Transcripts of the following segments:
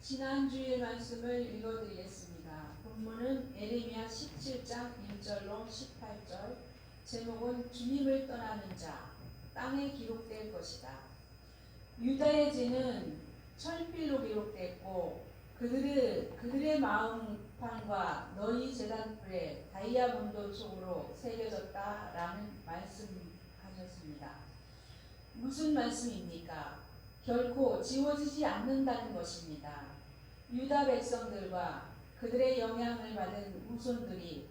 지난주일 말씀을 읽어드리겠습니다. 본문은 에레미야 17장 1절로 18절, 제목은 주님을 떠나는 자, 땅에 기록될 것이다. 유다의 죄는 철필로 기록됐고 그들의 마음판과 너희 제단불에 다이아몬드 촉으로 새겨졌다라는 말씀하셨습니다. 무슨 말씀입니까? 결코 지워지지 않는다는 것입니다. 유다 백성들과 그들의 영향을 받은 후손들이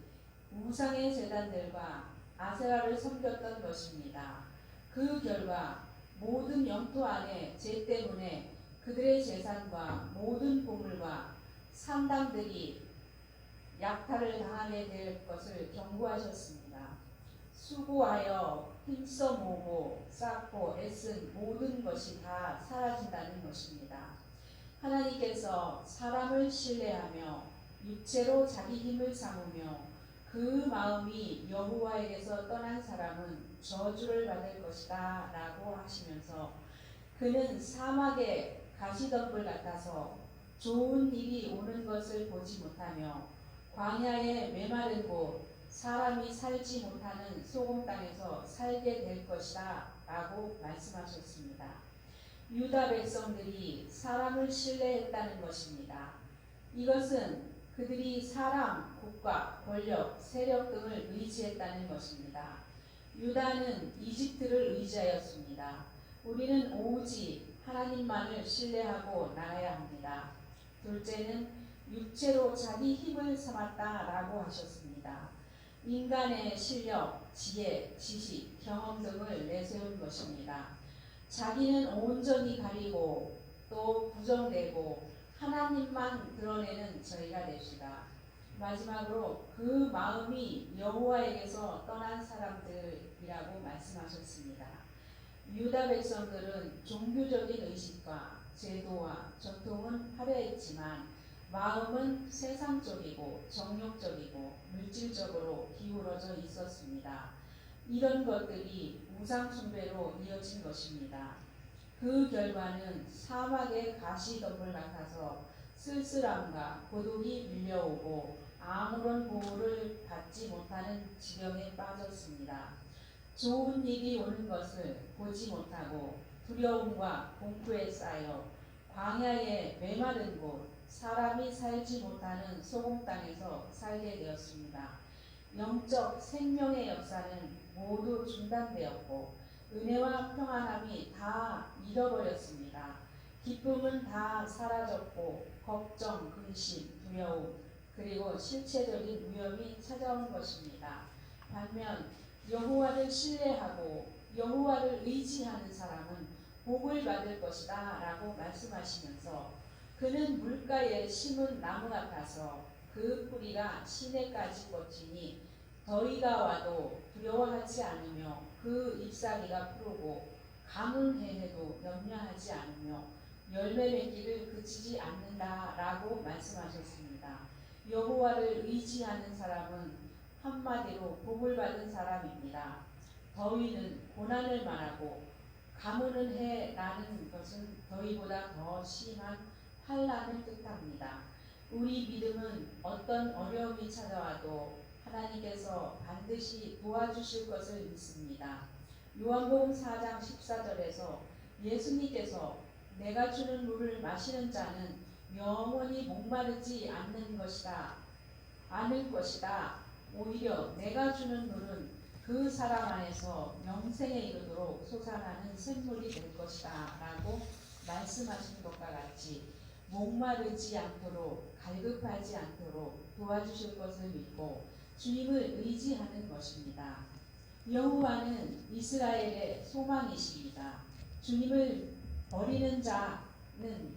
우상의 제단들과 아세라를 섬겼던 것입니다. 그 결과 모든 영토 안의 죄 때문에 그들의 재산과 모든 보물과 산당들이 약탈을 당하게 될 것을 경고하셨습니다. 수고하여 힘써 모으고 쌓고 애쓴 모든 것이 다 사라진다는 것입니다. 하나님께서 사람을 신뢰하며 육체로 자기 힘을 삼으며 그 마음이 여호와에게서 떠난 사람은 저주를 받을 것이다 라고 하시면서 그는 사막의 가시덤불 같아서 좋은 일이 오는 것을 보지 못하며 광야의 메마른 곳 사람이 살지 못하는 소금 땅에서 살게 될 것이다 라고 말씀하셨습니다. 유다 백성들이 사람을 신뢰했다는 것입니다. 이것은 그들이 사람, 국가, 권력, 세력 등을 의지했다는 것입니다. 유다는 이집트를 의지하였습니다. 우리는 오직 하나님만을 신뢰하고 나가야 합니다. 둘째는 육체로 자기 힘을 삼았다라고 하셨습니다. 인간의 실력, 지혜, 지식, 경험 등을 내세운 것입니다. 자기는 온전히 가리고 또 부정되고 하나님만 드러내는 저희가 됩시다. 마지막으로 그 마음이 여호와에게서 떠난 사람들이라고 말씀하셨습니다. 유다 백성들은 종교적인 의식과 제도와 전통은 화려했지만 마음은 세상적이고 정욕적이고 물질적으로 기울어져 있었습니다. 이런 것들이 우상 숭배로 이어진 것입니다. 그 결과는 사막의 가시덤불 같아서 쓸쓸함과 고독이 밀려오고 아무런 보호를 받지 못하는 지경에 빠졌습니다. 좋은 일이 오는 것을 보지 못하고 두려움과 공포에 쌓여 광야의 메마른 곳 사람이 살지 못하는 소금 땅에서 살게 되었습니다. 영적 생명의 역사는 모두 중단되었고 은혜와 평안함이 다 잃어버렸습니다. 기쁨은 다 사라졌고 걱정, 근심, 두려움 그리고 실체적인 위험이 찾아온 것입니다. 반면 여호와를 신뢰하고 여호와를 의지하는 사람은 복을 받을 것이다 라고 말씀하시면서 그는 물가에 심은 나무 같아서 그 뿌리가 시내까지 뻗치니 더위가 와도 두려워하지 않으며 그 잎사귀가 푸르고 가뭄해해도 염려하지 않으며 열매 맺기를 그치지 않는다 라고 말씀하셨습니다. 여호와를 의지하는 사람은 한마디로 복을 받은 사람입니다. 더위는 고난을 말하고 가뭄은 해 나는 것은 더위보다 더 심한 환난을 뜻합니다. 우리 믿음은 어떤 어려움이 찾아와도 하나님께서 반드시 도와주실 것을 믿습니다. 요한복음 4장 14절에서 예수님께서 내가 주는 물을 마시는 자는 영원히 목마르지 않을 것이다. 오히려 내가 주는 물은 그 사람 안에서 영생에 이르도록 솟아나는 샘물이 될 것이다 라고 말씀하신 것과 같이 목마르지 않도록 갈급하지 않도록 도와주실 것을 믿고 주님을 의지하는 것입니다. 여호와는 이스라엘의 소망이십니다. 주님을 버리는 자는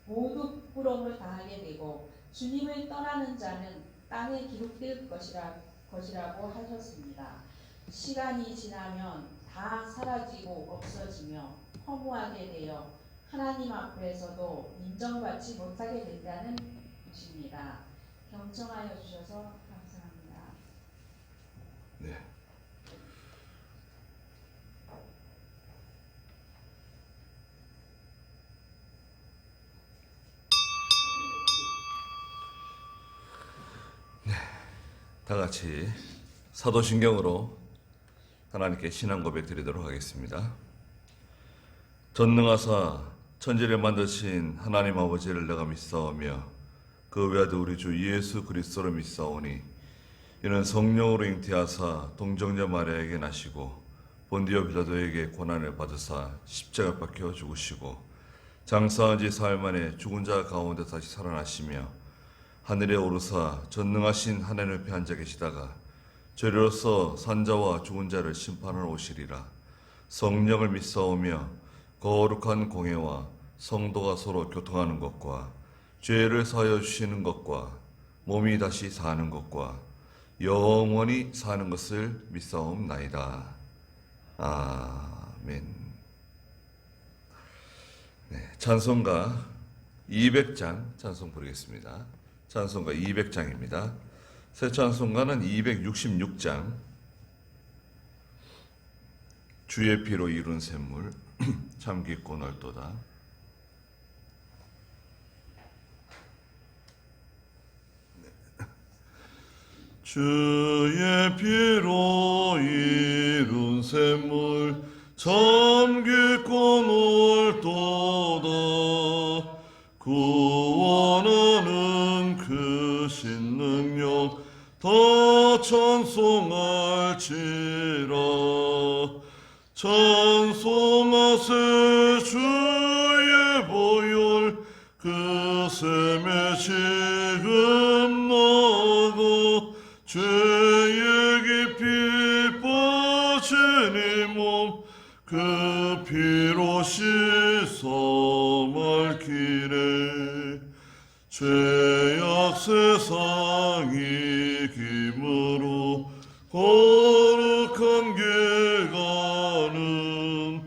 모두 부끄러움을 당하게 되고 주님을 떠나는 자는 땅에 기록될 것이라고 하셨습니다. 시간이 지나면 다 사라지고 없어지며 허무하게 되어 하나님 앞에서도 인정받지 못하게 된다는 것입니다. 경청하여 주셔서 감사합니다. 네. 다 같이 사도신경으로 하나님께 신앙 고백 드리도록 하겠습니다. 전능하사 천지를 만드신 하나님 아버지를 내가 믿사오며 그 외아들 우리 주 예수 그리스도를 믿사오니 이는 성령으로 잉태하사 동정녀 마리아에게 나시고 본디오 빌라도에게 고난을 받으사 십자가 박혀 죽으시고 장사한 지 사흘 만에 죽은 자 가운데 다시 살아나시며 하늘에 오르사 전능하신 하나님 옆에 앉아 계시다가 죄로서 산자와 죽은 자를 심판하러 오시리라. 성령을 믿사오며 거룩한 공회와 성도가 서로 교통하는 것과 죄를 사하여 주시는 것과 몸이 다시 사는 것과 영원히 사는 것을 믿사옵나이다. 아멘. 네, 찬송가 200장 찬송 부르겠습니다. 찬송가 200장입니다. 새 찬송가는 266장 주의 피로 이룬 샘물 참 깊고 넓도다. 주의 피로 이룬 샘물 참 깊고 넓도다. 구원하는 그 신능력 다 찬송할지라. 찬송하세 주의 보혈 그 샘에 지금 나가 죄의 깊이 빠진 이 몸 그 피로 씻어 맑히네. 죄악 세상 이김으로 거룩한 길 가는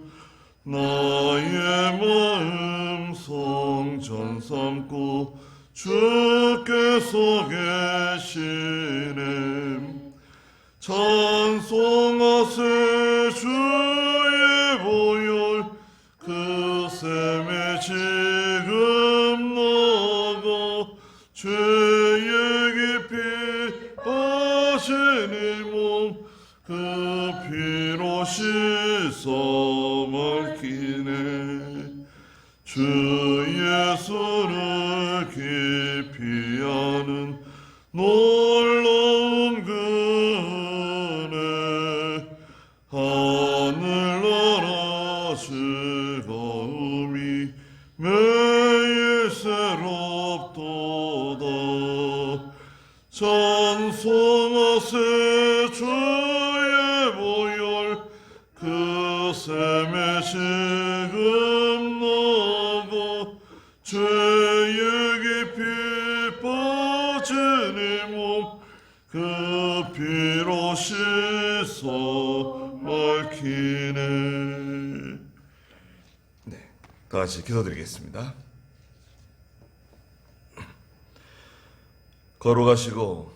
나의 마음 성전 삼고 주께서 계시네. 찬송하세 주의 보혈 그 샘에 지금 나가 죄의 깊이 빠진 이 몸 그 피로 씻어 맑히네. 주 예수를 깊이 아는 놀라운 그네. 하늘나라 즐거움이 매일 새롭도다. 찬송하세 주의 보혈 그 샘에 지금 나가 죄의 깊이 빠진 이 몸 그 피로 씻어 맑히네. 네, 다 같이 기도드리겠습니다. 거룩하시고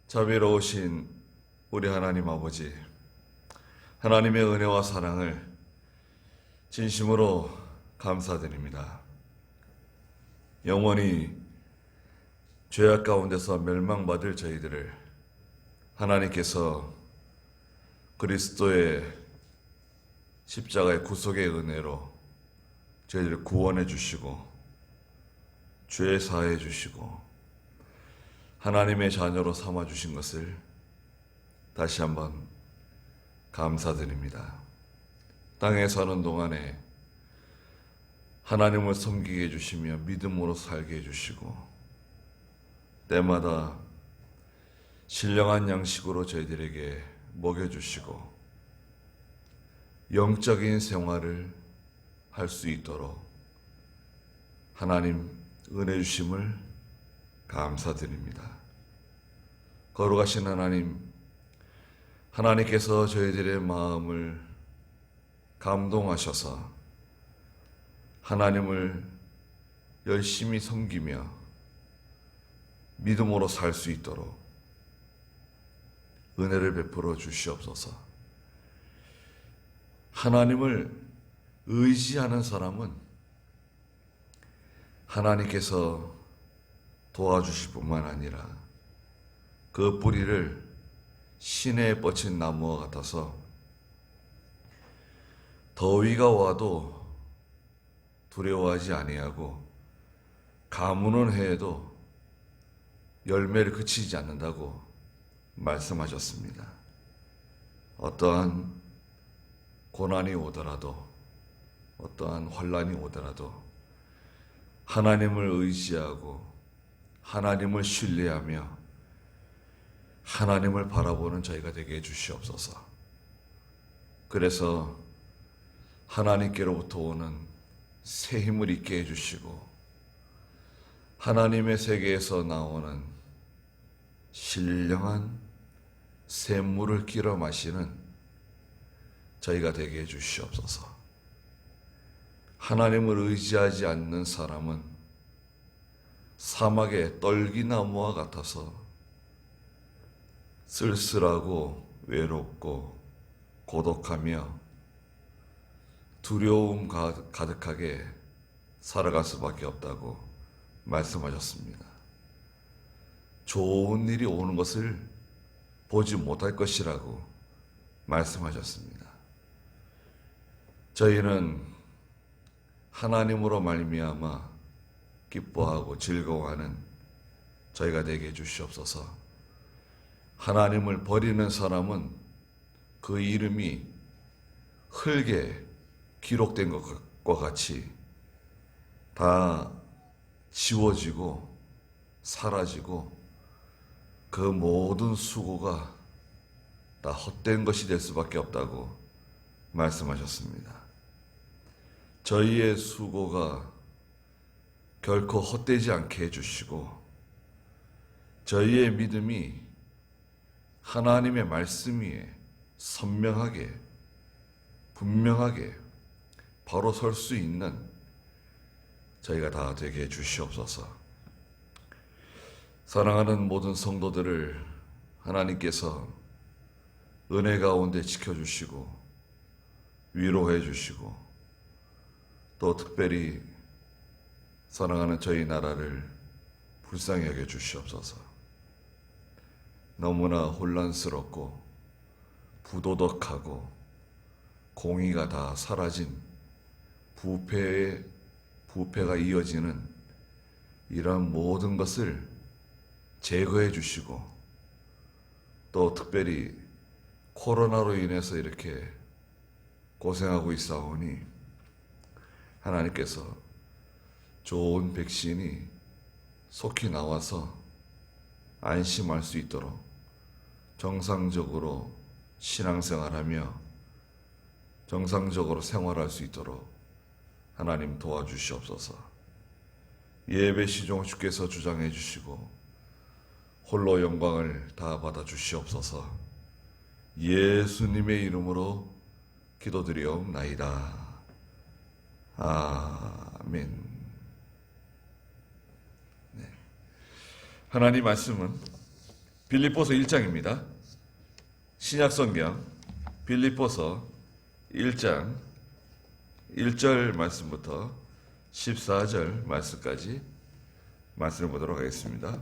자비로우신 우리 하나님 아버지, 하나님의 은혜와 사랑을 진심으로 감사드립니다. 영원히 죄악 가운데서 멸망받을 저희들을 하나님께서 그리스도의 십자가의 구속의 은혜로 저희들을 구원해 주시고 죄 사해 주시고 하나님의 자녀로 삼아 주신 것을 다시 한번 감사드립니다. 땅에 사는 동안에 하나님을 섬기게 해주시며 믿음으로 살게 해주시고 때마다 신령한 양식으로 저희들에게 먹여주시고 영적인 생활을 할 수 있도록 하나님 은혜 주심을 감사드립니다. 거룩하신 하나님, 하나님께서 저희들의 마음을 감동하셔서 하나님을 열심히 섬기며 믿음으로 살 수 있도록 은혜를 베풀어 주시옵소서. 하나님을 의지하는 사람은 하나님께서 도와주실 뿐만 아니라 그 뿌리를 시내에 뻗친 나무와 같아서 더위가 와도 두려워하지 아니하고 가뭄은 해도 열매를 그치지 않는다고 말씀하셨습니다. 어떠한 고난이 오더라도 어떠한 환난이 오더라도 하나님을 의지하고 하나님을 신뢰하며 하나님을 바라보는 저희가 되게 해주시옵소서. 그래서 하나님께로부터 오는 새 힘을 있게 해주시고 하나님의 세계에서 나오는 신령한 샘물을 끼러 마시는 저희가 되게 해주시옵소서. 하나님을 의지하지 않는 사람은 사막의 떨기나무와 같아서 쓸쓸하고 외롭고 고독하며 두려움 가득하게 살아갈 수밖에 없다고 말씀하셨습니다. 좋은 일이 오는 것을 보지 못할 것이라고 말씀하셨습니다. 저희는 하나님으로 말미암아 기뻐하고 즐거워하는 저희가 되게 해주시옵소서. 하나님을 버리는 사람은 그 이름이 흙에 기록된 것과 같이 다 지워지고 사라지고 그 모든 수고가 다 헛된 것이 될 수밖에 없다고 말씀하셨습니다. 저희의 수고가 결코 헛되지 않게 해주시고 저희의 믿음이 하나님의 말씀 위에 선명하게 분명하게 바로 설 수 있는 저희가 다 되게 해주시옵소서. 사랑하는 모든 성도들을 하나님께서 은혜 가운데 지켜주시고 위로해 주시고 또 특별히 사랑하는 저희 나라를 불쌍히 여겨 주시옵소서. 너무나 혼란스럽고 부도덕하고 공의가 다 사라진 부패가 이어지는 이런 모든 것을 제거해 주시고 또 특별히 코로나로 인해서 이렇게 고생하고 있사오니 하나님께서 좋은 백신이 속히 나와서 안심할 수 있도록 정상적으로 신앙생활하며 정상적으로 생활할 수 있도록 하나님 도와주시옵소서. 예배 시종 주께서 주장해 주시고 홀로 영광을 다 받아 주시옵소서. 예수님의 이름으로 기도드리옵나이다. 아멘. 네. 하나님 말씀은 빌립보서 1장입니다. 신약성경 빌립보서 1장 1절 말씀부터 14절 말씀까지 말씀을 보도록 하겠습니다.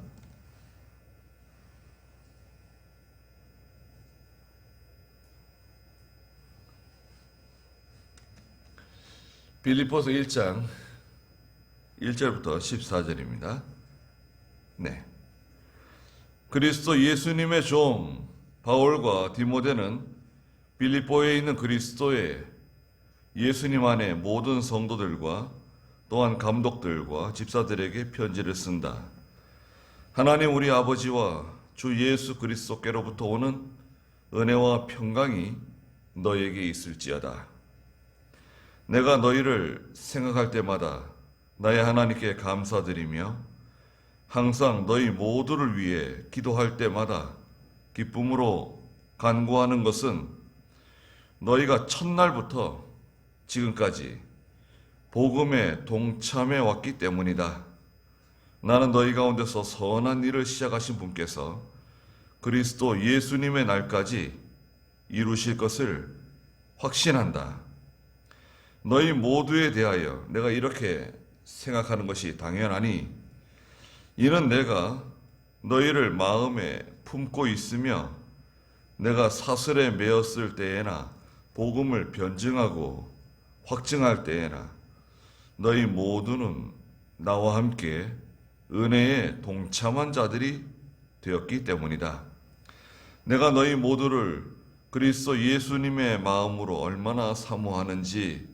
빌립보서 1장 1절부터 14절입니다. 네. 그리스도 예수님의 종 바울과 디모데는 빌립보에 있는 그리스도의 예수님 안에 모든 성도들과 또한 감독들과 집사들에게 편지를 쓴다. 하나님 우리 아버지와 주 예수 그리스도께로부터 오는 은혜와 평강이 너에게 있을지어다. 내가 너희를 생각할 때마다 나의 하나님께 감사드리며 항상 너희 모두를 위해 기도할 때마다 기쁨으로 간구하는 것은 너희가 첫날부터 지금까지 복음에 동참해 왔기 때문이다. 나는 너희 가운데서 선한 일을 시작하신 분께서 그리스도 예수님의 날까지 이루실 것을 확신한다. 너희 모두에 대하여 내가 이렇게 생각하는 것이 당연하니 이는 내가 너희를 마음에 품고 있으며 내가 사슬에 매었을 때에나 복음을 변증하고 확증할 때에나 너희 모두는 나와 함께 은혜에 동참한 자들이 되었기 때문이다. 내가 너희 모두를 그리스도 예수님의 마음으로 얼마나 사모하는지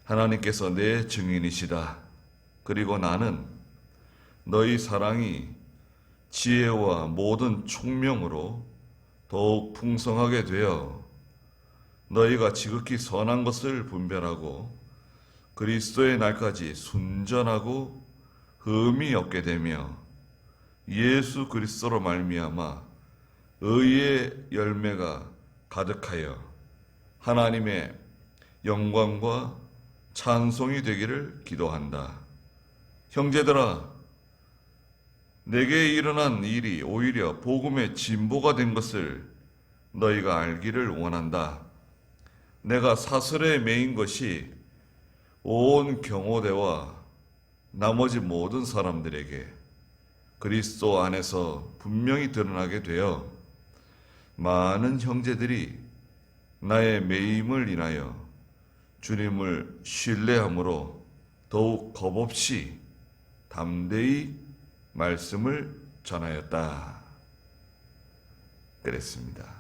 하나님께서 내 증인이시다. 그리고 나는 너희 사랑이 지혜와 모든 총명으로 더욱 풍성하게 되어 너희가 지극히 선한 것을 분별하고 그리스도의 날까지 순전하고 흠이 없게 되며 예수 그리스도로 말미암아 의의 열매가 가득하여 하나님의 영광과 찬송이 되기를 기도한다. 형제들아, 내게 일어난 일이 오히려 복음의 진보가 된 것을 너희가 알기를 원한다. 내가 사슬에 매인 것이 온 경호대와 나머지 모든 사람들에게 그리스도 안에서 분명히 드러나게 되어 많은 형제들이 나의 매임을 인하여 주님을 신뢰함으로 더욱 겁없이 담대히 말씀을 전하였다. 그랬습니다.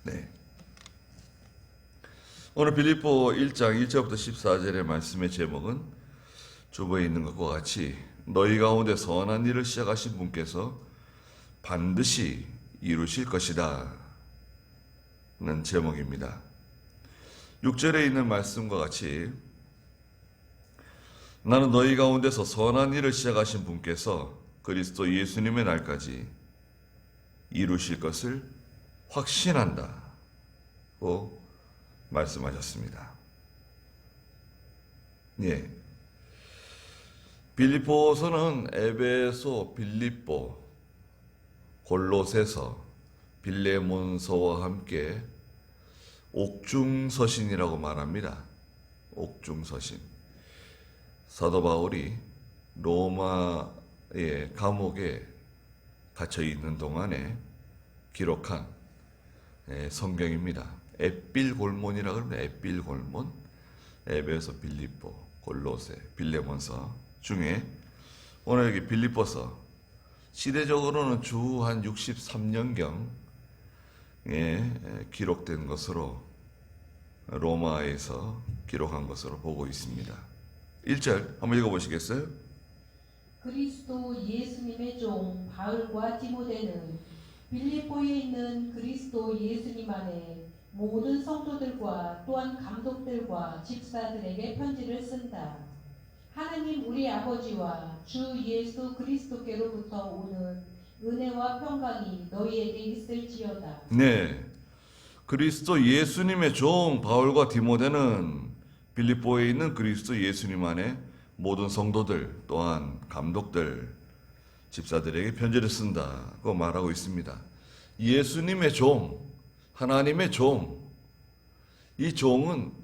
네. 오늘 빌립보 1장 1절부터 14절의 말씀의 제목은 주보에 있는 것과 같이 너희 가운데 선한 일을 시작하신 분께서 반드시 이루실 것이다 는 제목입니다. 6절에 있는 말씀과 같이 나는 너희 가운데서 선한 일을 시작하신 분께서 그리스도 예수님의 날까지 이루실 것을 확신한다고 말씀하셨습니다. 예. 빌립보서는 에베소, 빌립보, 골로새서, 빌레몬서와 함께 옥중서신이라고 말합니다. 옥중서신. 사도 바울이 로마의 감옥에 갇혀 있는 동안에 기록한 성경입니다. 에필골몬이라고 합니다. 에필골몬, 에베소, 빌립보, 골로새, 빌레몬서 중에 오늘 여기 빌립보서 시대적으로는 주 한 63년경에 기록된 것으로 로마에서 기록한 것으로 보고 있습니다. 1절 한번 읽어보시겠어요? 그리스도 예수님의 종 바울과 디모데는 빌립보에 있는 그리스도 예수님 안에 모든 성도들과 또한 감독들과 집사들에게 편지를 쓴다. 하나님 우리 아버지와 주 예수 그리스도께로부터 오는 은혜와 평강이 너희에게 있을지어다. 네, 그리스도 예수님의 종 바울과 디모데는 빌립보에 있는 그리스도 예수님 안에 모든 성도들 또한 감독들 집사들에게 편지를 쓴다고 말하고 있습니다. 예수님의 종, 하나님의 종, 이 종은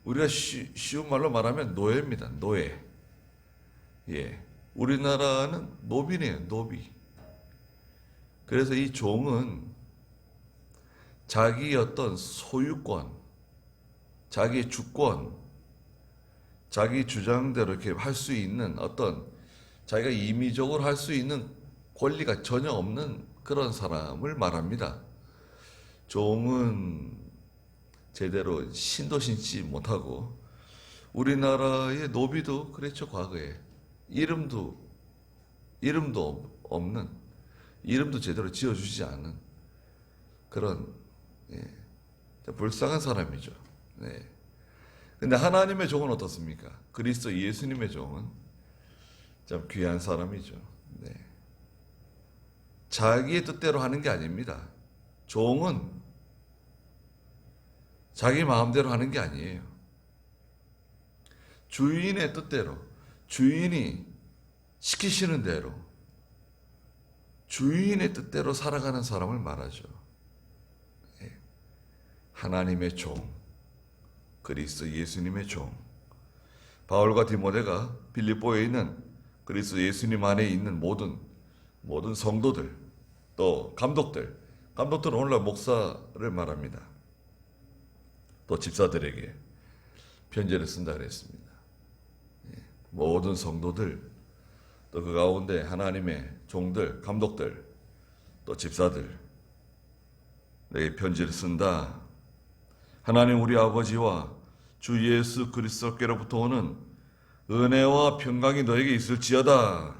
우리가 쉬운 말로 말하면 노예입니다. 노예. 예, 우리나라는 노비네요. 노비. 그래서 이 종은 자기 어떤 소유권, 자기 주권, 자기 주장대로 이렇게 할 수 있는 어떤 자기가 임의적으로 할 수 있는 권리가 전혀 없는 그런 사람을 말합니다. 종은 제대로 신도 신지 못하고 우리나라의 노비도 그랬죠. 과거에 이름도 없는, 이름도 제대로 지어주지 않은 그런 불쌍한 사람이죠. 네. 근데 하나님의 종은 어떻습니까? 그리스도 예수님의 종은 참 귀한 사람이죠. 네. 자기의 뜻대로 하는 게 아닙니다. 종은 자기 마음대로 하는 게 아니에요. 주인의 뜻대로, 주인이 시키시는 대로, 주인의 뜻대로 살아가는 사람을 말하죠. 네. 하나님의 종, 그리스도 예수님의 종. 바울과 디모데가 빌립보에 있는 그리스도 예수님 안에 있는 모든 모든 성도들, 또 감독들은 오늘날 목사를 말합니다. 또 집사들에게 편지를 쓴다 그랬습니다. 모든 성도들, 또 그 가운데 하나님의 종들, 감독들, 또 집사들, 내게 편지를 쓴다. 하나님 우리 아버지와 주 예수 그리스도께로부터 오는 은혜와 평강이 너에게 있을지어다.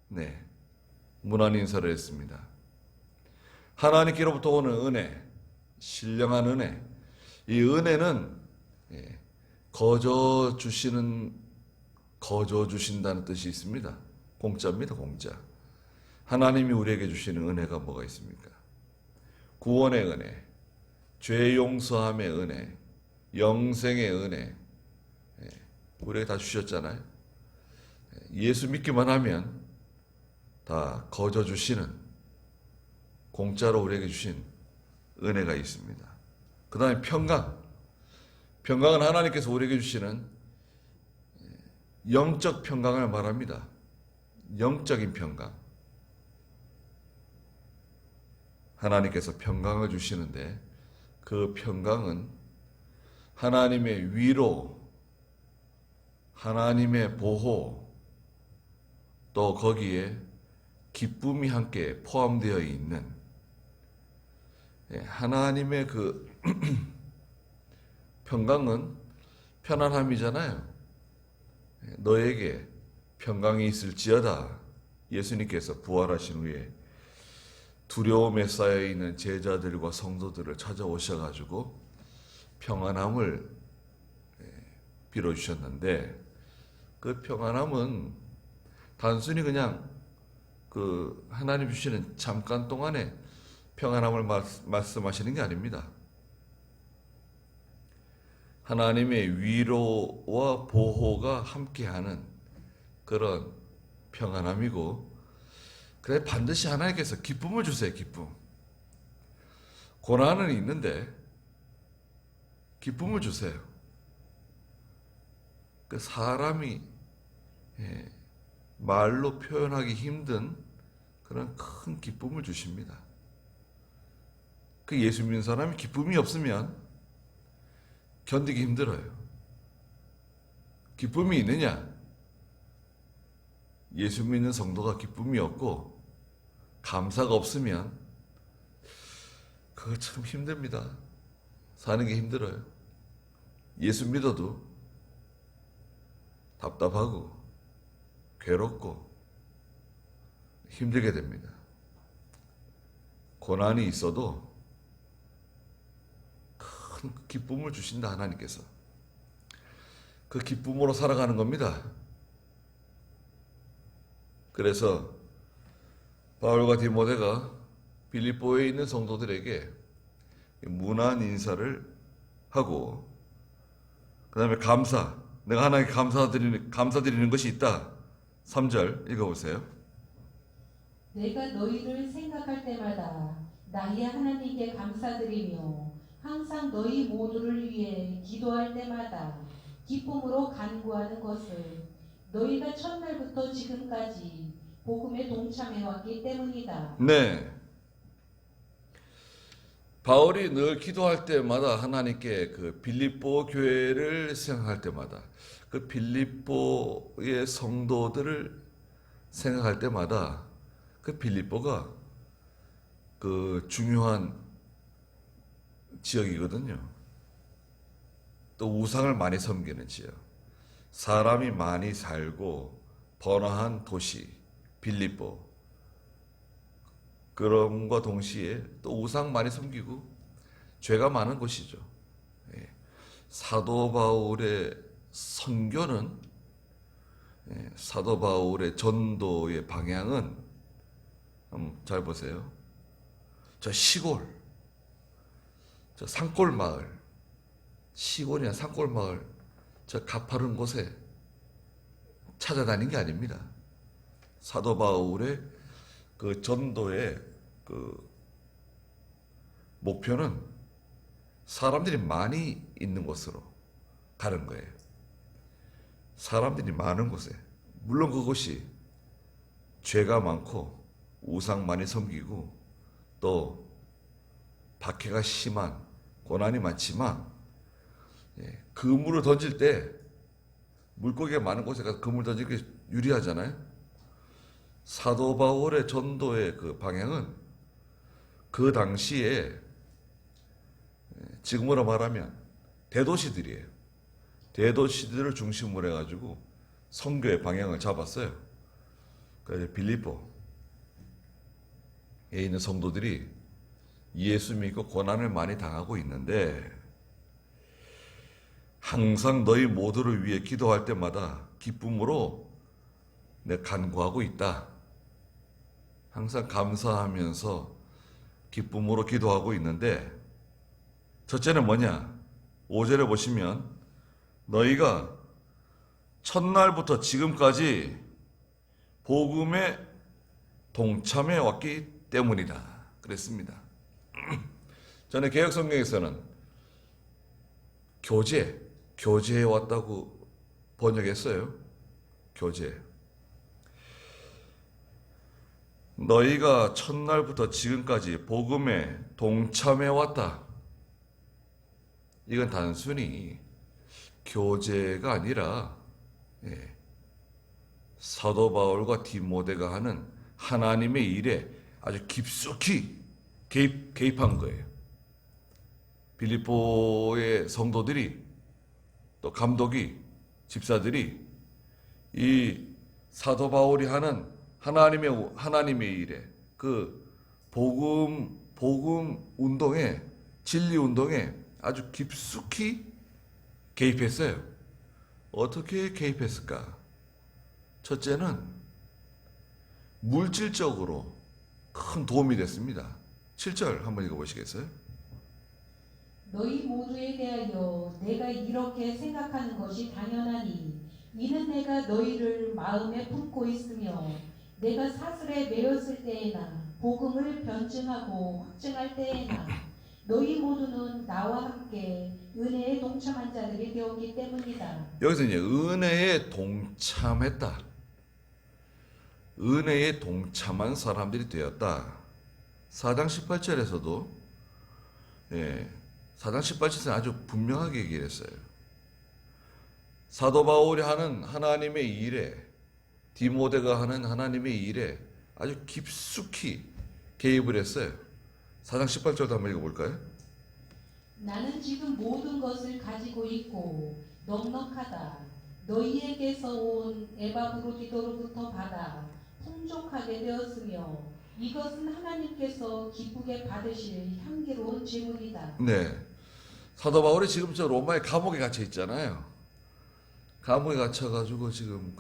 네, 문안 인사를 했습니다. 하나님께로부터 오는 은혜, 신령한 은혜. 이 은혜는 거저 주신다는 뜻이 있습니다. 공짜입니다, 공짜. 하나님이 우리에게 주시는 은혜가 뭐가 있습니까? 구원의 은혜, 죄 용서함의 은혜, 영생의 은혜, 우리에게 다 주셨잖아요. 예수 믿기만 하면 다 거저 주시는, 공짜로 우리에게 주신 은혜가 있습니다. 그 다음에 평강은 하나님께서 우리에게 주시는 영적 평강을 말합니다. 영적인 평강. 하나님께서 평강을 주시는데 그 평강은 하나님의 위로, 하나님의 보호, 또 거기에 기쁨이 함께 포함되어 있는 하나님의 그 평강은 편안함이잖아요. 너에게 평강이 있을지어다. 예수님께서 부활하신 후에 두려움에 쌓여있는 제자들과 성도들을 찾아오셔가지고 평안함을 빌어주셨는데, 그 평안함은 단순히 그냥 그 하나님 주시는 잠깐 동안에 평안함을 말씀하시는 게 아닙니다. 하나님의 위로와 보호가 함께하는 그런 평안함이고, 그래 반드시 하나님께서 기쁨을 주세요. 기쁨. 고난은 있는데 기쁨을 주세요. 그 사람이 말로 표현하기 힘든 그런 큰 기쁨을 주십니다. 그 예수 믿는 사람이 기쁨이 없으면 견디기 힘들어요. 기쁨이 있느냐? 예수 믿는 성도가 기쁨이 없고 감사가 없으면 그거 참 힘듭니다. 사는 게 힘들어요. 예수 믿어도 답답하고 괴롭고 힘들게 됩니다. 고난이 있어도 큰 기쁨을 주신다, 하나님께서. 그 기쁨으로 살아가는 겁니다. 그래서 바울과 디모데가 빌립보에 있는 성도들에게 문안 인사를 하고, 그 다음에 내가 하나님께 감사드리는 것이 있다. 3절 읽어보세요. 내가 너희를 생각할 때마다 나의 하나님께 감사드리며 항상 너희 모두를 위해 기도할 때마다 기쁨으로 간구하는 것을 너희가 첫날부터 지금까지 복음에 동참해 왔기 때문이다. 네. 바울이 늘 기도할 때마다 하나님께 그 빌립보 교회를 생각할 때마다, 그 빌립보의 성도들을 생각할 때마다, 그 빌립보가 그 중요한 지역이거든요. 또 우상을 많이 섬기는 지역, 사람이 많이 살고 번화한 도시 빌립보, 그럼과 동시에 또 우상 많이 섬기고 죄가 많은 곳이죠. 사도 바울의 선교는, 사도 바울의 전도의 방향은, 잘 보세요. 저 시골, 저 산골 마을, 시골이나 산골 마을, 저 가파른 곳에 찾아다닌 게 아닙니다. 사도 바울의 그 전도의 그 목표는 사람들이 많이 있는 곳으로 가는 거예요. 사람들이 많은 곳에, 물론 그곳이 죄가 많고 우상 많이 섬기고 또 박해가 심한 고난이 많지만 그물을 던질 때 물고기가 많은 곳에 가서 그물 던지기 유리하잖아요. 사도 바울의 전도의 그 방향은 그 당시에 지금으로 말하면 대도시들이에요. 대도시들을 중심으로 해가지고 선교의 방향을 잡았어요. 그래서 빌립보에 있는 성도들이 예수 믿고 고난을 많이 당하고 있는데 항상 너희 모두를 위해 기도할 때마다 기쁨으로 내가 간구하고 있다. 항상 감사하면서 기쁨으로 기도하고 있는데 첫째는 뭐냐? 5절에 보시면 너희가 첫날부터 지금까지 복음에 동참해 왔기 때문이다. 그랬습니다. 전에 개혁성경에서는 교제해 왔다고 번역했어요. 교제. 너희가 첫날부터 지금까지 복음에 동참해 왔다. 이건 단순히 교제가 아니라 사도 바울과 디모데가 하는 하나님의 일에 아주 깊숙이 개입한 거예요. 빌립보의 성도들이 또 감독이 집사들이 이 사도 바울이 하는 하나님의 일에 그 복음 운동에 진리 운동에 아주 깊숙이 개입했어요. 어떻게 개입했을까? 첫째는 물질적으로 큰 도움이 됐습니다. 7절 한번 읽어보시겠어요? 너희 모두에 대하여 내가 이렇게 생각하는 것이 당연하니 이는 내가 너희를 마음에 품고 있으며 내가 사슬에 매였을 때에나 복음을 변증하고 확증할 때에나 너희 모두는 나와 함께 은혜에 동참한 자들이 되었기 때문이다. 여기서 이제 은혜에 동참했다. 은혜에 동참한 사람들이 되었다. 4장 18절에서도 4장 18절에서는 아주 분명하게 얘기를 했어요. 사도 바울이 하는 하나님의 일에 디모데가 하는 하나님의 일에 아주 깊숙이 개입을 했어요. 4장 18절도 한번 읽어볼까요? 나는 지금 모든 것을 가지고 있고 넉넉하다. 너희에게서 온 에바브로디도로부터 받아 풍족하게 되었으며 이것은 하나님께서 기쁘게 받으실 향기로운 제물이다. 네, 사도 바울이 지금 저 로마의 감옥에 갇혀 있잖아요. 감옥에 갇혀가지고 지금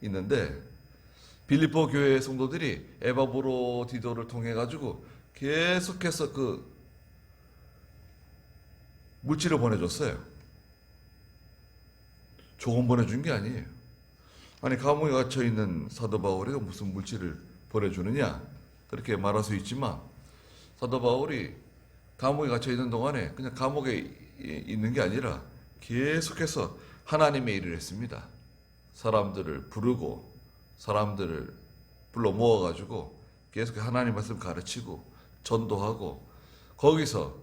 있는데 빌립보 교회 성도들이 에바브로디도를 통해 가지고 계속해서 물질을 보내줬어요. 조금 보내준 게 아니에요. 아니 감옥에 갇혀 있는 사도 바울이 무슨 물질을 보내주느냐 그렇게 말할 수 있지만 사도 바울이 감옥에 갇혀 있는 동안에 그냥 감옥에 있는 게 아니라 계속해서 하나님의 일을 했습니다. 사람들을 부르고 사람들을 불러 모아가지고 계속 하나님 말씀 가르치고 전도하고 거기서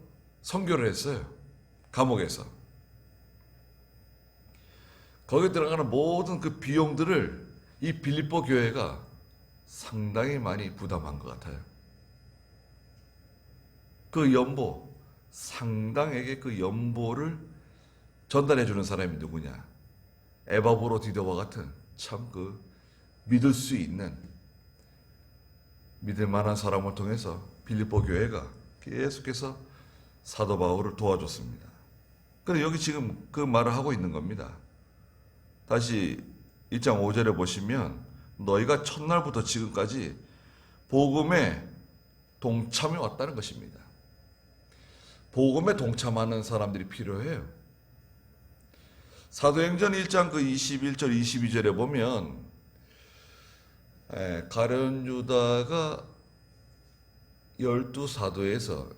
선교를 했어요. 감옥에서. 거기 들어가는 모든 그 비용들을 이 빌립보 교회가 상당히 많이 부담한 것 같아요. 그 연보, 상당에게 그 연보를 전달해 주는 사람이 누구냐? 에바브로디도와 같은 참 믿을 수 있는 믿을 만한 사람을 통해서 빌립보 교회가 계속해서 사도 바울을 도와줬습니다. 그런데 여기 지금 그 말을 하고 있는 겁니다. 다시 1장 5절에 보시면 너희가 첫날부터 지금까지 복음에 동참해 왔다는 것입니다. 복음에 동참하는 사람들이 필요해요. 사도행전 1장 21절 22절에 보면 가룟 유다가 12사도에서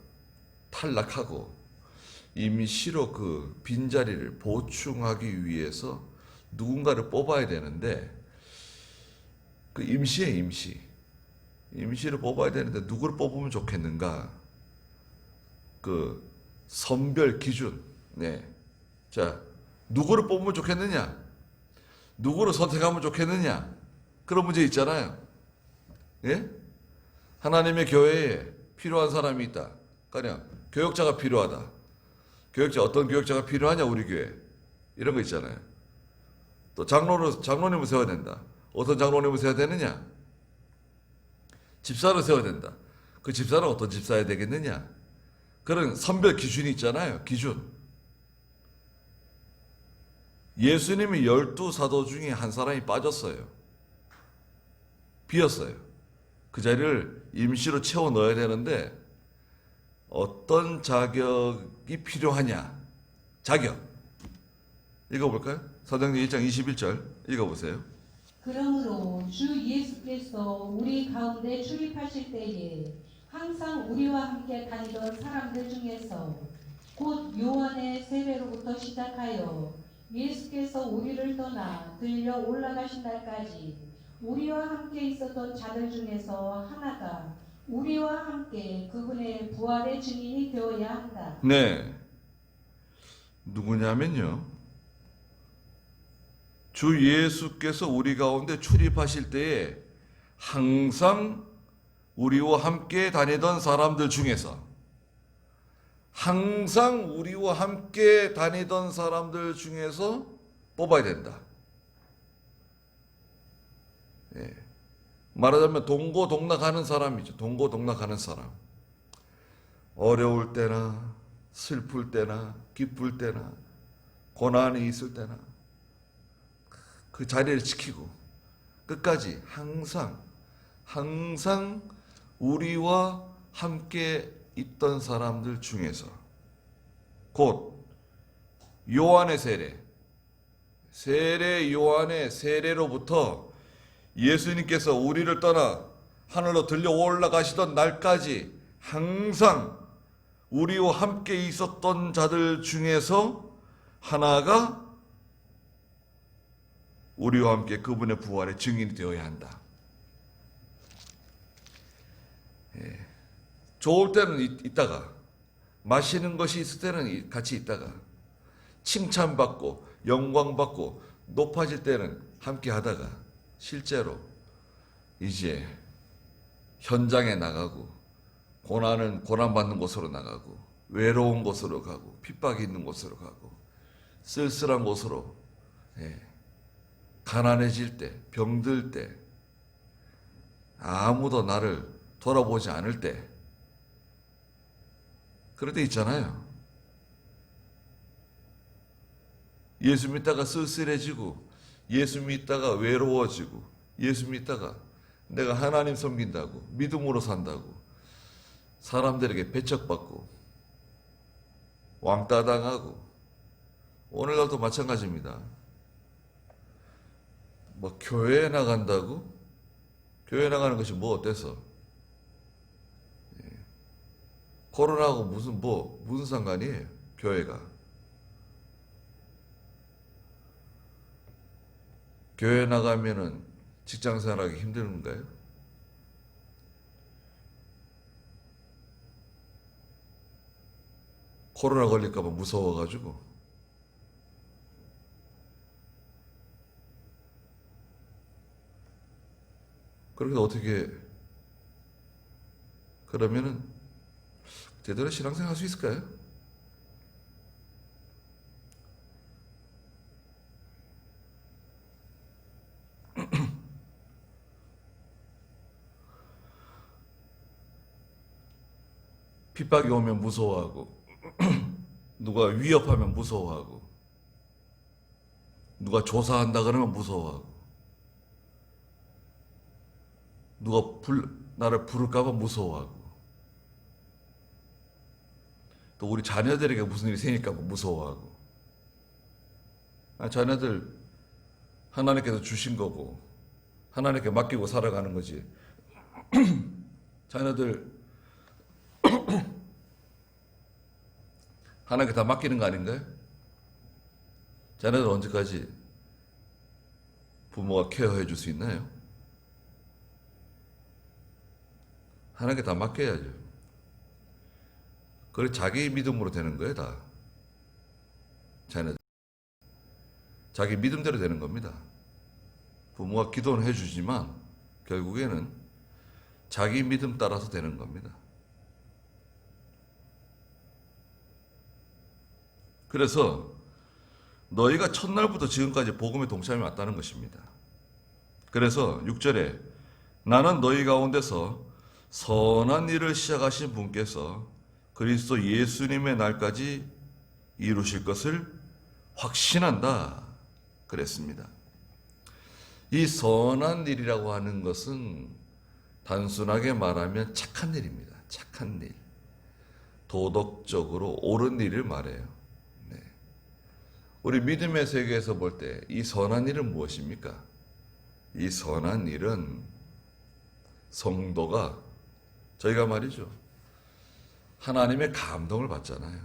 탈락하고 임시로 그 빈자리를 보충하기 위해서 누군가를 뽑아야 되는데 그 임시에 임시. 임시를 뽑아야 되는데 누구를 뽑으면 좋겠는가? 그 선별 기준. 네. 자, 누구를 뽑으면 좋겠느냐? 누구를 선택하면 좋겠느냐? 그런 문제 있잖아요. 예? 하나님의 교회에 필요한 사람이 있다. 그냥 교역자가 필요하다. 교역자, 어떤 교역자가 필요하냐 우리 교회. 이런 거 있잖아요. 또 장로님을 세워야 된다. 어떤 장로님을 세워야 되느냐? 집사를 세워야 된다. 그 집사는 어떤 집사여야 되겠느냐? 그런 선별 기준이 있잖아요. 기준. 예수님이 12사도 중에 한 사람이 빠졌어요. 비었어요. 그 자리를 임시로 채워 넣어야 되는데 어떤 자격이 필요하냐? 자격. 읽어볼까요? 사도행전 1장 21절 읽어보세요. 그러므로 주 예수께서 우리 가운데 출입하실 때에 항상 우리와 함께 다니던 사람들 중에서 곧 요한의 세례로부터 시작하여 예수께서 우리를 떠나 들려 올라가신 날까지 우리와 함께 있었던 자들 중에서 하나가 우리와 함께 그분의 부활의 증인이 되어야 한다. 네. 누구냐면요. 주 예수께서 우리 가운데 출입하실 때에 항상 우리와 함께 다니던 사람들 중에서 항상 우리와 함께 다니던 사람들 중에서 뽑아야 된다. 예. 말하자면 동고동락하는 사람이죠. 동고동락하는 사람. 어려울 때나 슬플 때나 기쁠 때나 고난이 있을 때나 그 자리를 지키고 끝까지 항상 우리와 함께 있던 사람들 중에서 곧 요한의 세례 요한의 세례로부터 예수님께서 우리를 떠나 하늘로 들려 올라가시던 날까지 항상 우리와 함께 있었던 자들 중에서 하나가 우리와 함께 그분의 부활의 증인이 되어야 한다. 예. 좋을 때는 있다가 마시는 것이 있을 때는 같이 있다가 칭찬받고 영광받고 높아질 때는 함께 하다가 실제로 이제 현장에 나가고 고난받는 곳으로 나가고 외로운 곳으로 가고 핍박이 있는 곳으로 가고 쓸쓸한 곳으로 가난해질 때 병들 때 아무도 나를 돌아보지 않을 때 그럴 때 있잖아요. 예수 믿다가 쓸쓸해지고 예수 믿다가 외로워지고 예수 믿다가 내가 하나님 섬긴다고 믿음으로 산다고 사람들에게 배척받고 왕따 당하고 오늘날도 마찬가지입니다. 뭐 교회에 나간다고? 교회 나가는 것이 뭐 어때서? 코로나하고 무슨 상관이에요? 교회가. 교회 나가면은 직장 생활하기 힘든가요? 코로나 걸릴까 봐 무서워가지고. 그렇게 어떻게 그러면은 제대로 신앙생활 할 수 있을까요? 핍박이 오면 무서워하고 누가 위협하면 무서워하고 누가 조사한다 그러면 무서워하고 누가 나를 부를까 봐 무서워하고 또 우리 자녀들에게 무슨 일이 생길까 봐 무서워하고 자녀들 하나님께서 주신 거고 하나님께 맡기고 살아가는 거지. 자녀들 하나님께 다 맡기는 거 아닌가요? 자녀들 언제까지 부모가 케어해 줄 수 있나요? 하나님께 다 맡겨야죠. 그래 자기 믿음으로 되는 거예요, 다. 자녀들. 자기 믿음대로 되는 겁니다. 부모가 기도는 해주지만 결국에는 자기 믿음 따라서 되는 겁니다. 그래서 너희가 첫날부터 지금까지 복음의 동참이 왔다는 것입니다. 그래서 6절에 나는 너희 가운데서 선한 일을 시작하신 분께서 그리스도 예수님의 날까지 이루실 것을 확신한다 그랬습니다. 이 선한 일이라고 하는 것은 단순하게 말하면 착한 일입니다. 착한 일. 도덕적으로 옳은 일을 말해요. 네. 우리 믿음의 세계에서 볼 때 이 선한 일은 무엇입니까? 이 선한 일은 성도가 저희가 말이죠. 하나님의 감동을 받잖아요.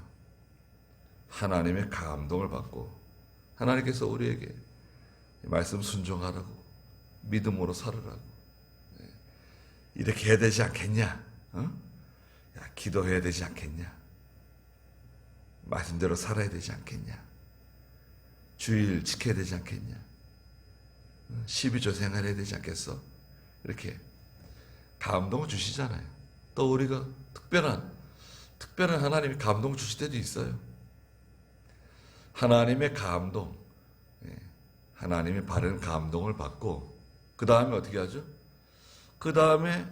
하나님의 감동을 받고 하나님께서 우리에게 말씀 순종하라고 믿음으로 살으라고 이렇게 해야 되지 않겠냐? 어? 야, 기도해야 되지 않겠냐? 말씀대로 살아야 되지 않겠냐? 주일 지켜야 되지 않겠냐? 12조 생활해야 되지 않겠어? 이렇게 감동을 주시잖아요. 또 우리가 특별한 하나님이 감동을 주실 때도 있어요. 하나님의 감동, 하나님의 바른 감동을 받고 그 다음에 어떻게 하죠? 그 다음에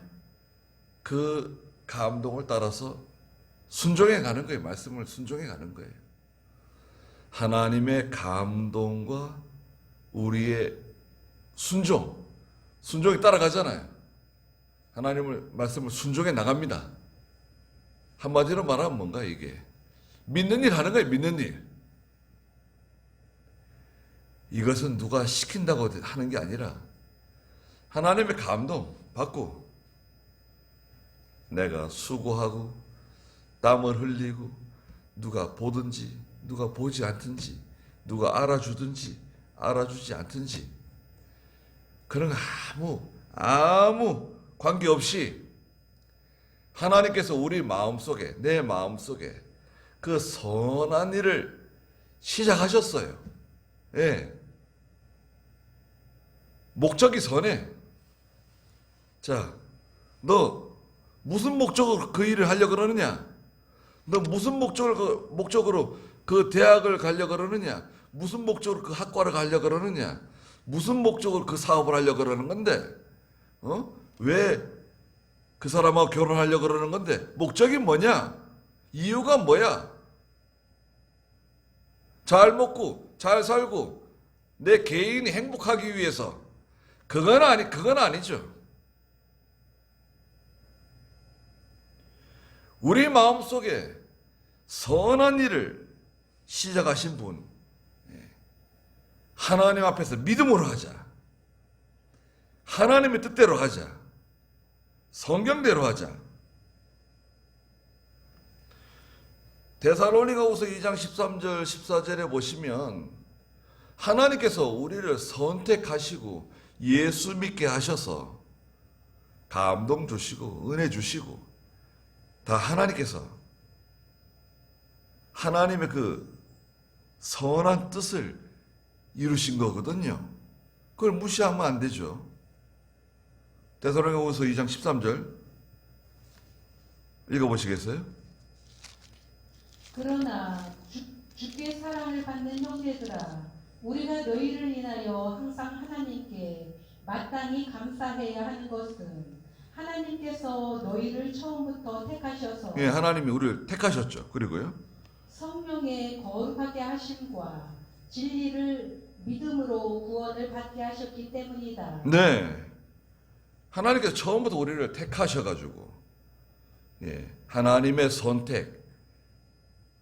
그 감동을 따라서 순종해 가는 거예요. 말씀을 순종해 가는 거예요. 하나님의 감동과 우리의 순종이 따라가잖아요. 하나님의 말씀을 순종해 나갑니다. 한마디로 말하면 뭔가 이게 믿는 일 하는 거예요. 믿는 일. 이것은 누가 시킨다고 하는 게 아니라 하나님의 감동 받고 내가 수고하고 땀을 흘리고 누가 보든지 누가 보지 않든지 누가 알아주든지 알아주지 않든지 그런 거 아무 관계없이 하나님께서 우리 마음속에 내 마음속에 그 선한 일을 시작하셨어요. 예. 목적이 선해. 자, 너 무슨 목적으로 그 일을 하려고 그러느냐? 너 무슨 목적으로 그 대학을 가려고 그러느냐? 무슨 목적으로 그 학과를 가려고 그러느냐? 무슨 목적으로 그 사업을 하려고 그러는 건데? 왜 그 사람하고 결혼하려고 그러는 건데? 목적이 뭐냐? 이유가 뭐야? 잘 먹고 잘 살고 내 개인이 행복하기 위해서 그건 아니죠. 우리 마음속에 선한 일을 시작하신 분, 하나님 앞에서 믿음으로 하자. 하나님의 뜻대로 하자. 성경대로 하자. 데살로니가후서 2장 13절 14절에 보시면 하나님께서 우리를 선택하시고 예수 믿게 하셔서 감동 주시고 은혜 주시고 다 하나님께서 하나님의 그 선한 뜻을 이루신 거거든요. 그걸 무시하면 안 되죠. 데살로니가후서 2장 13절 읽어보시겠어요? 그러나 주께 사랑을 받는 형제들아 우리가 너희를 인하여 항상 하나님께 마땅히 감사해야 하는 것은 하나님께서 너희를 처음부터 택하셔서 예, 하나님이 우리를 택하셨죠. 그리고요. 성령의 거룩하게 하심과 진리를 믿음으로 구원을 받게 하셨기 때문이다. 네. 하나님께서 처음부터 우리를 택하셔가지고, 하나님의 선택,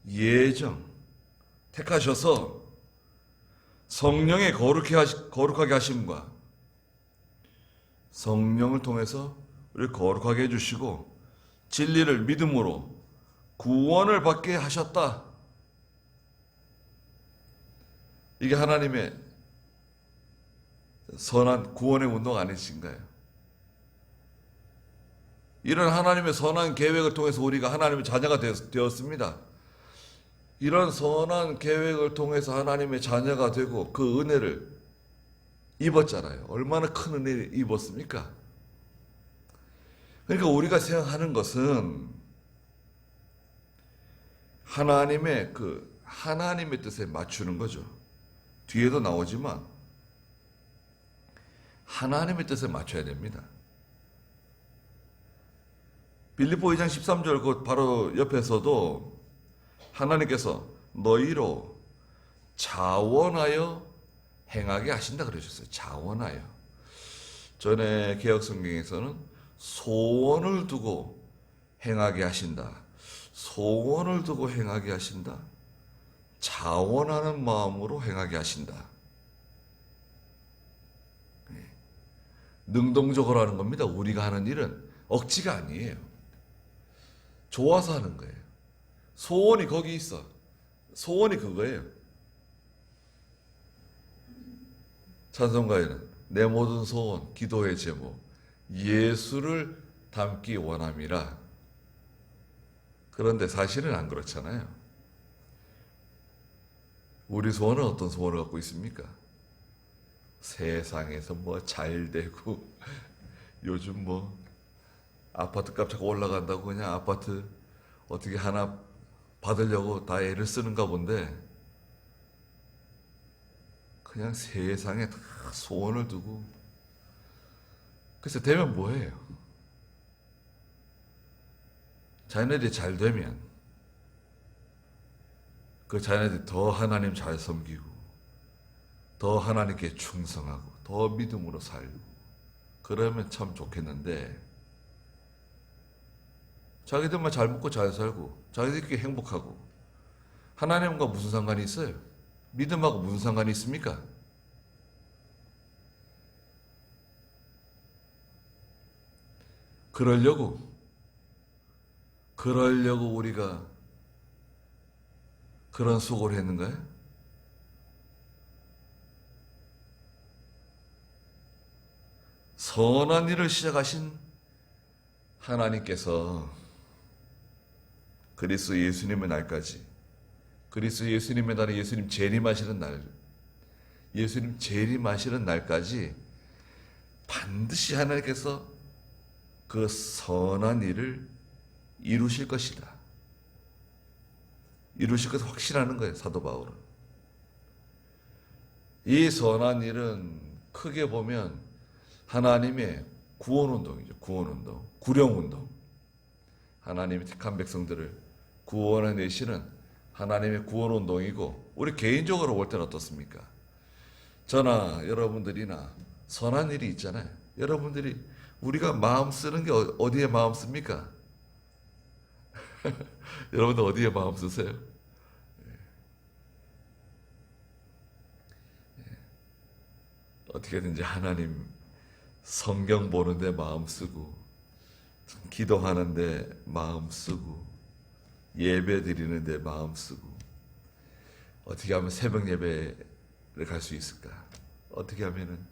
예정, 택하셔서 성령의 거룩하게 하심과 성령을 통해서 우리를 거룩하게 해주시고 진리를 믿음으로 구원을 받게 하셨다. 이게 하나님의 선한 구원의 운동 아니신가요? 이런 하나님의 선한 계획을 통해서 우리가 하나님의 자녀가 되었습니다. 이런 선한 계획을 통해서 하나님의 자녀가 되고 그 은혜를 입었잖아요. 얼마나 큰 은혜를 입었습니까? 그러니까 우리가 생각하는 것은 하나님의 뜻에 맞추는 거죠. 뒤에도 나오지만 하나님의 뜻에 맞춰야 됩니다. 빌립보 2장 13절 그 바로 옆에서도 하나님께서 너희로 자원하여 행하게 하신다 그러셨어요. 자원하여. 전에 개혁성경에서는 소원을 두고 행하게 하신다. 소원을 두고 행하게 하신다. 자원하는 마음으로 행하게 하신다. 능동적으로 하는 겁니다. 우리가 하는 일은 억지가 아니에요. 좋아서 하는 거예요. 소원이 거기 있어. 소원이 그거예요. 찬송가에는 내 모든 소원, 기도의 제목, 예수를 닮기 원함이라. 그런데 사실은 안 그렇잖아요. 우리 소원은 어떤 소원을 갖고 있습니까? 세상에서 뭐 잘 되고 요즘 뭐 아파트 값 자꾸 올라간다고 그냥 아파트 어떻게 하나 받으려고 다 애를 쓰는가 본데 그냥 세상에 다 소원을 두고 그래서 되면 뭐해요? 자녀들이 잘 되면 그 자녀들이 더 하나님 잘 섬기고 더 하나님께 충성하고 더 믿음으로 살고 그러면 참 좋겠는데 자기들만 잘 먹고 잘 살고 자기들끼리 행복하고 하나님과 무슨 상관이 있어요? 믿음하고 무슨 상관이 있습니까? 그러려고 우리가 그런 수고를 했는가요? 선한 일을 시작하신 하나님께서 그리스도 예수님의 날까지 그리스도 예수님의 날에 예수님 재림하시는 날까지 반드시 하나님께서 그 선한 일을 이루실 것이다. 이루실 것을 확신하는 거예요. 사도 바울은. 이 선한 일은 크게 보면 하나님의 구원운동이죠. 구원운동. 구령운동. 하나님의 택한 백성들을 구원해내시는 하나님의 구원운동이고 우리 개인적으로 볼 때는 어떻습니까? 저나 여러분들이나 선한 일이 있잖아요. 여러분들이 우리가 마음 쓰는 게 어디에 마음 씁니까? 여러분들 어디에 마음 쓰세요? 어떻게든지 하나님 성경 보는데 마음 쓰고 기도하는데 마음 쓰고 예배 드리는데 마음 쓰고 어떻게 하면 새벽 예배를 갈 수 있을까? 어떻게 하면은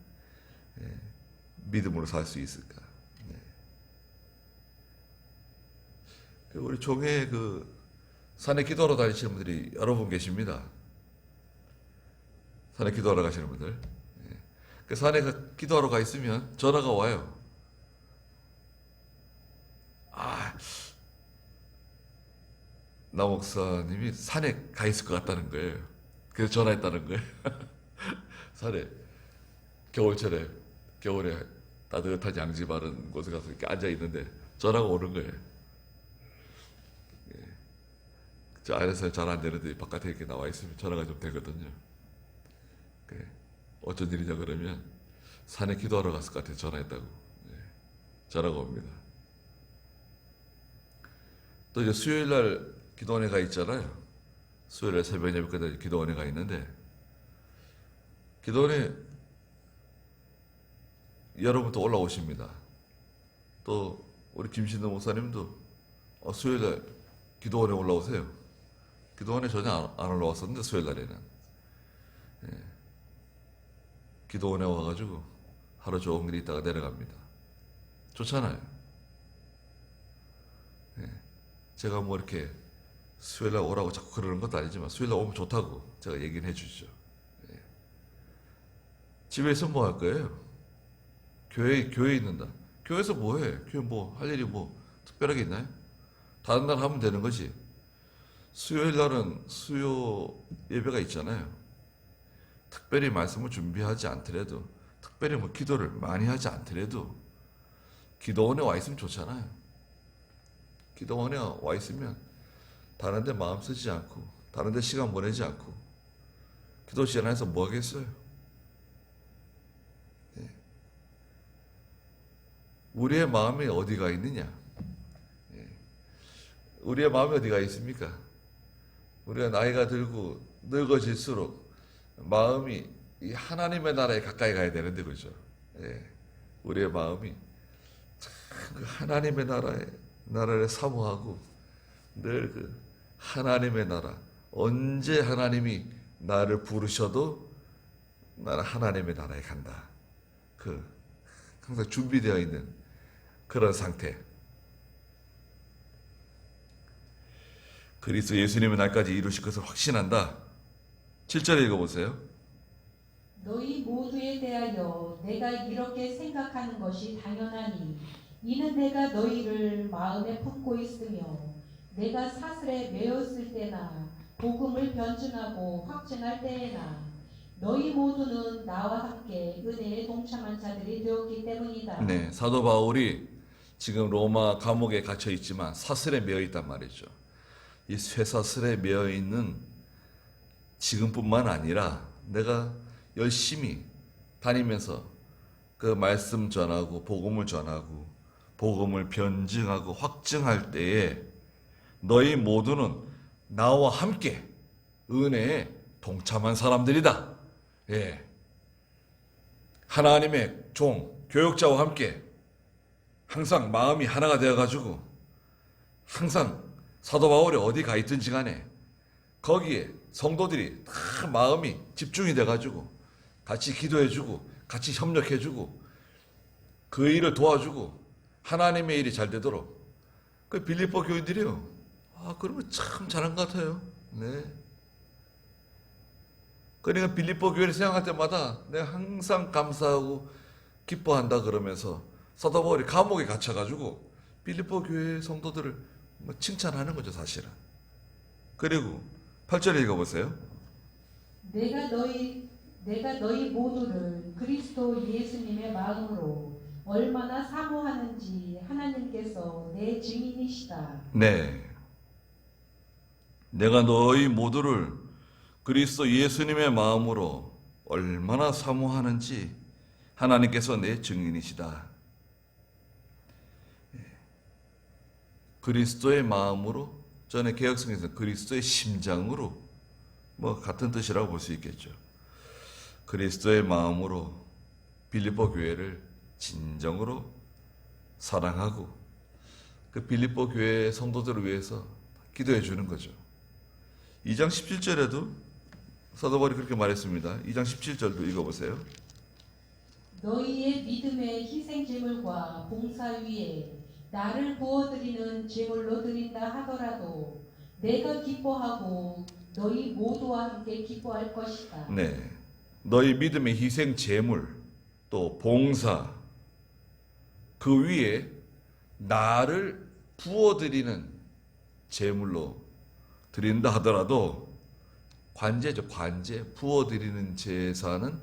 믿음으로 살 수 있을까? 우리 종회 산에 기도하러 다니시는 분들이 여러 분 계십니다. 산에 기도하러 가시는 분들. 그 산에 기도하러 가 있으면 전화가 와요. 나 목사님이 산에 가 있을 것 같다는 거예요. 그래서 전화했다는 거예요. 산에 겨울에 따뜻한 양지 바른 곳에 가서 이렇게 앉아 있는데 전화가 오는 거예요. 저 안에서 잘 안 되는데 바깥에 이렇게 나와 있으면 전화가 좀 되거든요. 어쩐 일이냐 그러면 산에 기도하러 갔을 것 같아요. 전화했다고. 전화가 옵니다. 또 이제 수요일 날 기도원회가 있잖아요. 수요일에 새벽 예배까지 기도원회가 있는데 기도원회 여러분도 올라오십니다. 또 우리 김신동 목사님도 수요일날 기도원에 올라오세요. 기도원에 전혀 안 올라왔었는데 수요일 날에는 기도원에 와가지고 하루 종일 있다가 내려갑니다. 좋잖아요. 제가 뭐 이렇게 수요일날 오라고 자꾸 그러는 것도 아니지만 수요일날 오면 좋다고 제가 얘기는 해주죠. 예. 집에 있으면 뭐 할 거예요? 교회에 있는다. 교회에서 뭐 해? 교회 뭐 할 일이 뭐 특별하게 있나요? 다른 날 하면 되는 거지. 수요일 날은 수요 예배가 있잖아요. 특별히 말씀을 준비하지 않더라도, 특별히 뭐 기도를 많이 하지 않더라도 기도원에 와 있으면 좋잖아요. 기도원에 와 있으면 다른 데 마음 쓰지 않고 다른 데 시간 보내지 않고 기도 시간에서 뭐 하겠어요? 예. 우리의 마음이 어디가 있느냐? 예. 우리의 마음이 어디가 있습니까? 우리가 나이가 들고 늙어질수록 마음이 이 하나님의 나라에 가까이 가야 되는데, 그죠? 예. 우리의 마음이 참 그 하나님의 나라를 사모하고 늘 그 하나님의 나라, 언제 하나님이 나를 부르셔도 나는 하나님의 나라에 간다. 그 항상 준비되어 있는 그런 상태. 그리스도 예수님의 날까지 이루실 것을 확신한다. 7절에 읽어보세요. 너희 모두에 대하여 내가 이렇게 생각하는 것이 당연하니 이는 내가 너희를 마음에 품고 있으며 내가 사슬에 매었을 때나 복음을 변증하고 확증할 때에나 너희 모두는 나와 함께 은혜에 동참한 자들이 되었기 때문이다. 네, 사도 바울이 지금 로마 감옥에 갇혀 있지만 사슬에 매어 있단 말이죠. 이 쇠사슬에 매어 있는 지금뿐만 아니라 내가 열심히 다니면서 그 말씀 전하고 복음을 전하고 복음을 변증하고 확증할 때에 너희 모두는 나와 함께 은혜에 동참한 사람들이다. 예. 하나님의 종, 교역자와 함께 항상 마음이 하나가 되어가지고 항상 사도 바울이 어디 가 있든지 간에 거기에 성도들이 다 마음이 집중이 돼가지고 같이 기도해주고 같이 협력해주고 그 일을 도와주고 하나님의 일이 잘 되도록. 그 빌립보 교인들이요. 그러면 참 잘한 것 같아요. 네. 그러니까 빌립보 교회를 생각할 때마다 내가 항상 감사하고 기뻐한다 그러면서 사도 바울이 감옥에 갇혀가지고 빌립보 교회 성도들을 칭찬하는 거죠, 사실은. 그리고 8절 읽어보세요. 내가 너희 모두를 그리스도 예수님의 마음으로 얼마나 사모하는지 하나님께서 내 증인이시다. 네. 내가 너희 모두를 그리스도 예수님의 마음으로 얼마나 사모하는지 하나님께서 내 증인이시다. 그리스도의 마음으로, 전에 개혁성에서 그리스도의 심장으로, 뭐 같은 뜻이라고 볼 수 있겠죠. 그리스도의 마음으로 빌립보 교회를 진정으로 사랑하고 그 빌립보 교회 성도들을 위해서 기도해 주는 거죠. 2장 17절에도 사도 바울이 그렇게 말했습니다. 2장 17절도 읽어보세요. 너희의 믿음의 희생 제물과 봉사 위에 나를 부어드리는 제물로 드린다 하더라도 내가 기뻐하고 너희 모두와 함께 기뻐할 것이다. 네, 너희 믿음의 희생 제물 또 봉사 그 위에 나를 부어드리는 제물로 드린다 하더라도 관제죠. 관제. 부어드리는 제사는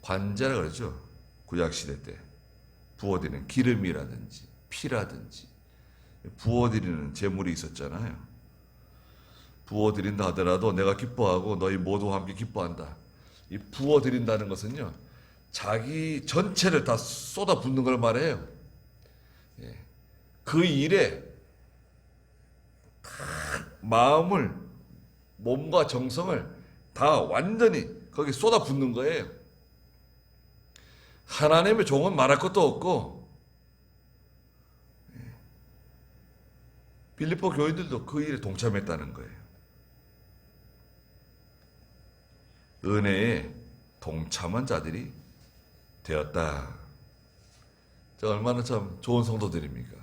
관제라 그러죠. 구약시대 때 부어드리는 기름이라든지 피라든지 부어드리는 제물이 있었잖아요. 부어드린다 하더라도 내가 기뻐하고 너희 모두와 함께 기뻐한다. 이 부어드린다는 것은요, 자기 전체를 다 쏟아붓는 걸 말해요. 예. 그 일에 마음을, 몸과 정성을 다 완전히 거기 쏟아붓는 거예요. 하나님의 종은 말할 것도 없고, 빌립보 교인들도 그 일에 동참했다는 거예요. 은혜에 동참한 자들이 되었다. 얼마나 참 좋은 성도들입니까?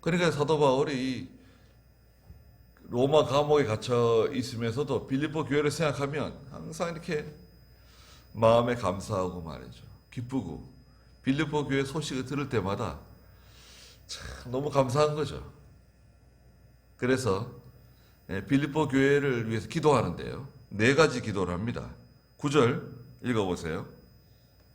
그러니까 사도 바울이 로마 감옥에 갇혀 있으면서도 빌립보 교회를 생각하면 항상 이렇게 마음에 감사하고 말이죠. 기쁘고 빌립보 교회 소식을 들을 때마다 참 너무 감사한 거죠. 그래서 빌립보 교회를 위해서 기도하는데요. 4가지 기도를 합니다. 9절 읽어보세요.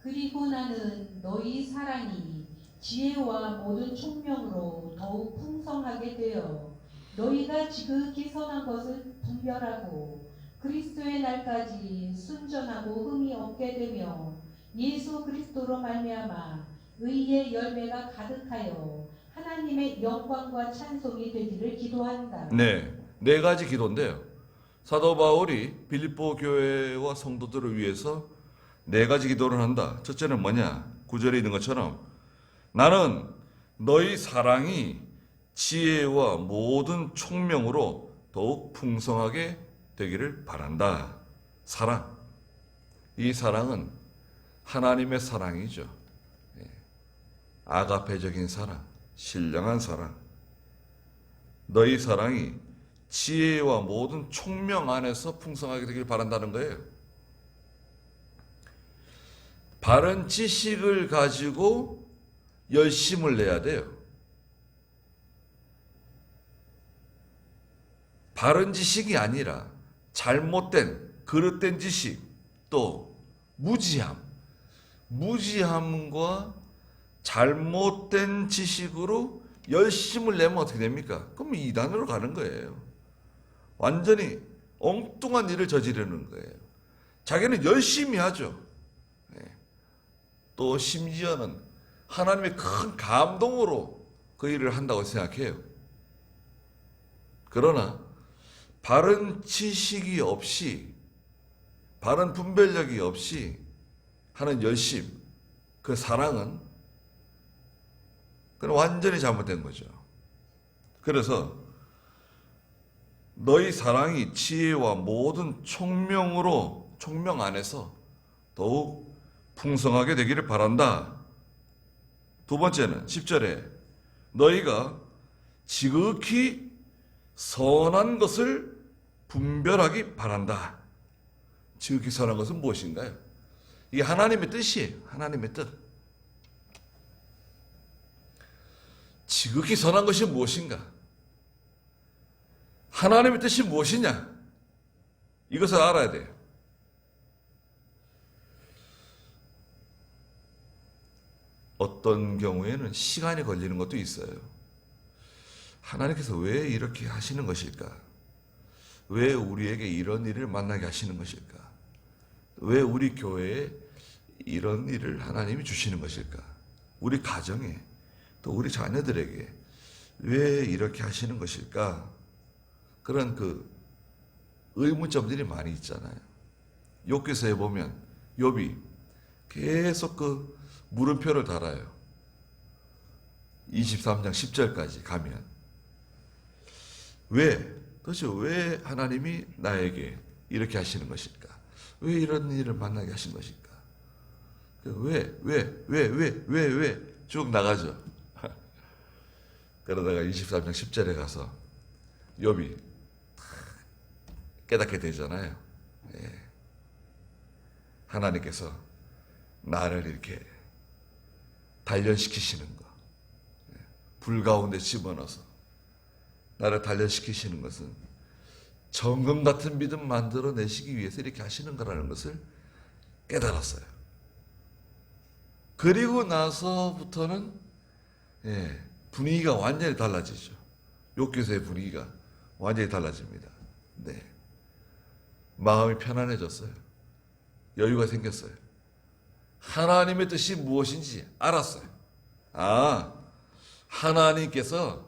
그리고 나는 너희 사랑이 지혜와 모든 총명으로 더욱 풍성하게 되어 너희가 지극히 선한 것을 분별하고 그리스도의 날까지 순전하고 흠이 없게 되며 예수 그리스도로 말미암아 의의 열매가 가득하여 하나님의 영광과 찬송이 되기를 기도한다. 네, 4가지 기도인데요. 사도 바울이 빌립보 교회와 성도들을 위해서 4가지 기도를 한다. 첫째는 뭐냐? 9절에 있는 것처럼 나는 너희 사랑이 지혜와 모든 총명으로 더욱 풍성하게 되기를 바란다. 사랑. 이 사랑은 하나님의 사랑이죠. 아가페적인 사랑, 신령한 사랑. 너희 사랑이 지혜와 모든 총명 안에서 풍성하게 되기를 바란다는 거예요. 바른 지식을 가지고 열심을 내야 돼요. 바른 지식이 아니라 잘못된, 그릇된 지식, 또 무지함과 잘못된 지식으로 열심을 내면 어떻게 됩니까? 그럼 이단으로 가는 거예요. 완전히 엉뚱한 일을 저지르는 거예요. 자기는 열심히 하죠. 또 심지어는 하나님의 큰 감동으로 그 일을 한다고 생각해요. 그러나 바른 지식이 없이, 바른 분별력이 없이 하는 열심, 그 사랑은 그건 완전히 잘못된 거죠. 그래서 너희 사랑이 지혜와 모든 총명 안에서 더욱 풍성하게 되기를 바란다. 2번째는 10절에 너희가 지극히 선한 것을 분별하기 바란다. 지극히 선한 것은 무엇인가요? 이게 하나님의 뜻이에요. 하나님의 뜻. 지극히 선한 것이 무엇인가? 하나님의 뜻이 무엇이냐? 이것을 알아야 돼요. 어떤 경우에는 시간이 걸리는 것도 있어요. 하나님께서 왜 이렇게 하시는 것일까? 왜 우리에게 이런 일을 만나게 하시는 것일까? 왜 우리 교회에 이런 일을 하나님이 주시는 것일까? 우리 가정에, 또 우리 자녀들에게 왜 이렇게 하시는 것일까? 그런 의문점들이 많이 있잖아요. 욥기서에 보면 욥이 계속 물음표를 달아요. 23장 10절까지 가면 도대체 왜 하나님이 나에게 이렇게 하시는 것일까? 왜 이런 일을 만나게 하신 것일까? 왜 쭉 나가죠. 그러다가 23장 10절에 가서 욥이 깨닫게 되잖아요. 하나님께서 나를 이렇게 단련시키시는 거, 불 가운데 집어넣어서 나를 단련시키시는 것은 정금 같은 믿음 만들어내시기 위해서 이렇게 하시는 거라는 것을 깨달았어요. 그리고 나서부터는 분위기가 완전히 달라지죠. 욥기서의 분위기가 완전히 달라집니다. 네. 마음이 편안해졌어요. 여유가 생겼어요. 하나님의 뜻이 무엇인지 알았어요. 하나님께서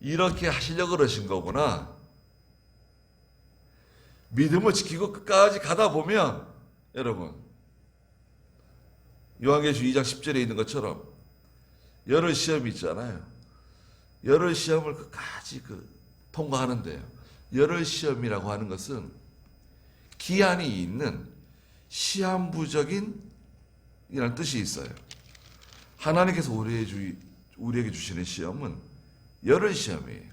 이렇게 하시려고 그러신 거구나. 믿음을 지키고 끝까지 가다 보면 여러분 요한계시록 2장 10절에 있는 것처럼 열흘 시험이 있잖아요. 열흘 시험을 끝까지 통과하는데요. 열흘 시험이라고 하는 것은 기한이 있는 시한부적인 이라는 뜻이 있어요. 하나님께서 우리에게 주시는 시험은 열흘 시험이에요.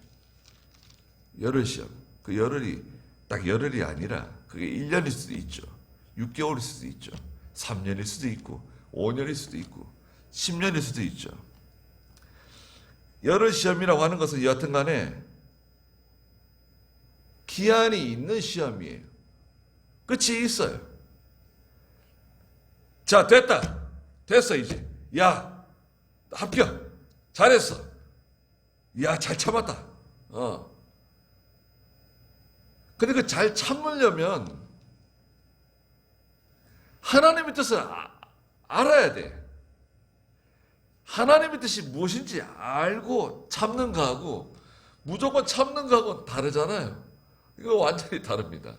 열흘 시험. 그 열흘이 딱 열흘이 아니라 그게 1년일 수도 있죠. 6개월일 수도 있죠. 3년일 수도 있고 5년일 수도 있고 10년일 수도 있죠. 열흘 시험이라고 하는 것은 여하튼 간에 기한이 있는 시험이에요. 끝이 있어요. 자, 됐다. 됐어, 이제. 야, 합격. 잘했어. 야, 잘 참았다. 근데 그 잘 참으려면 하나님의 뜻을 알아야 돼. 하나님의 뜻이 무엇인지 알고 참는 거하고 무조건 참는 거하고는 다르잖아요. 이거 완전히 다릅니다.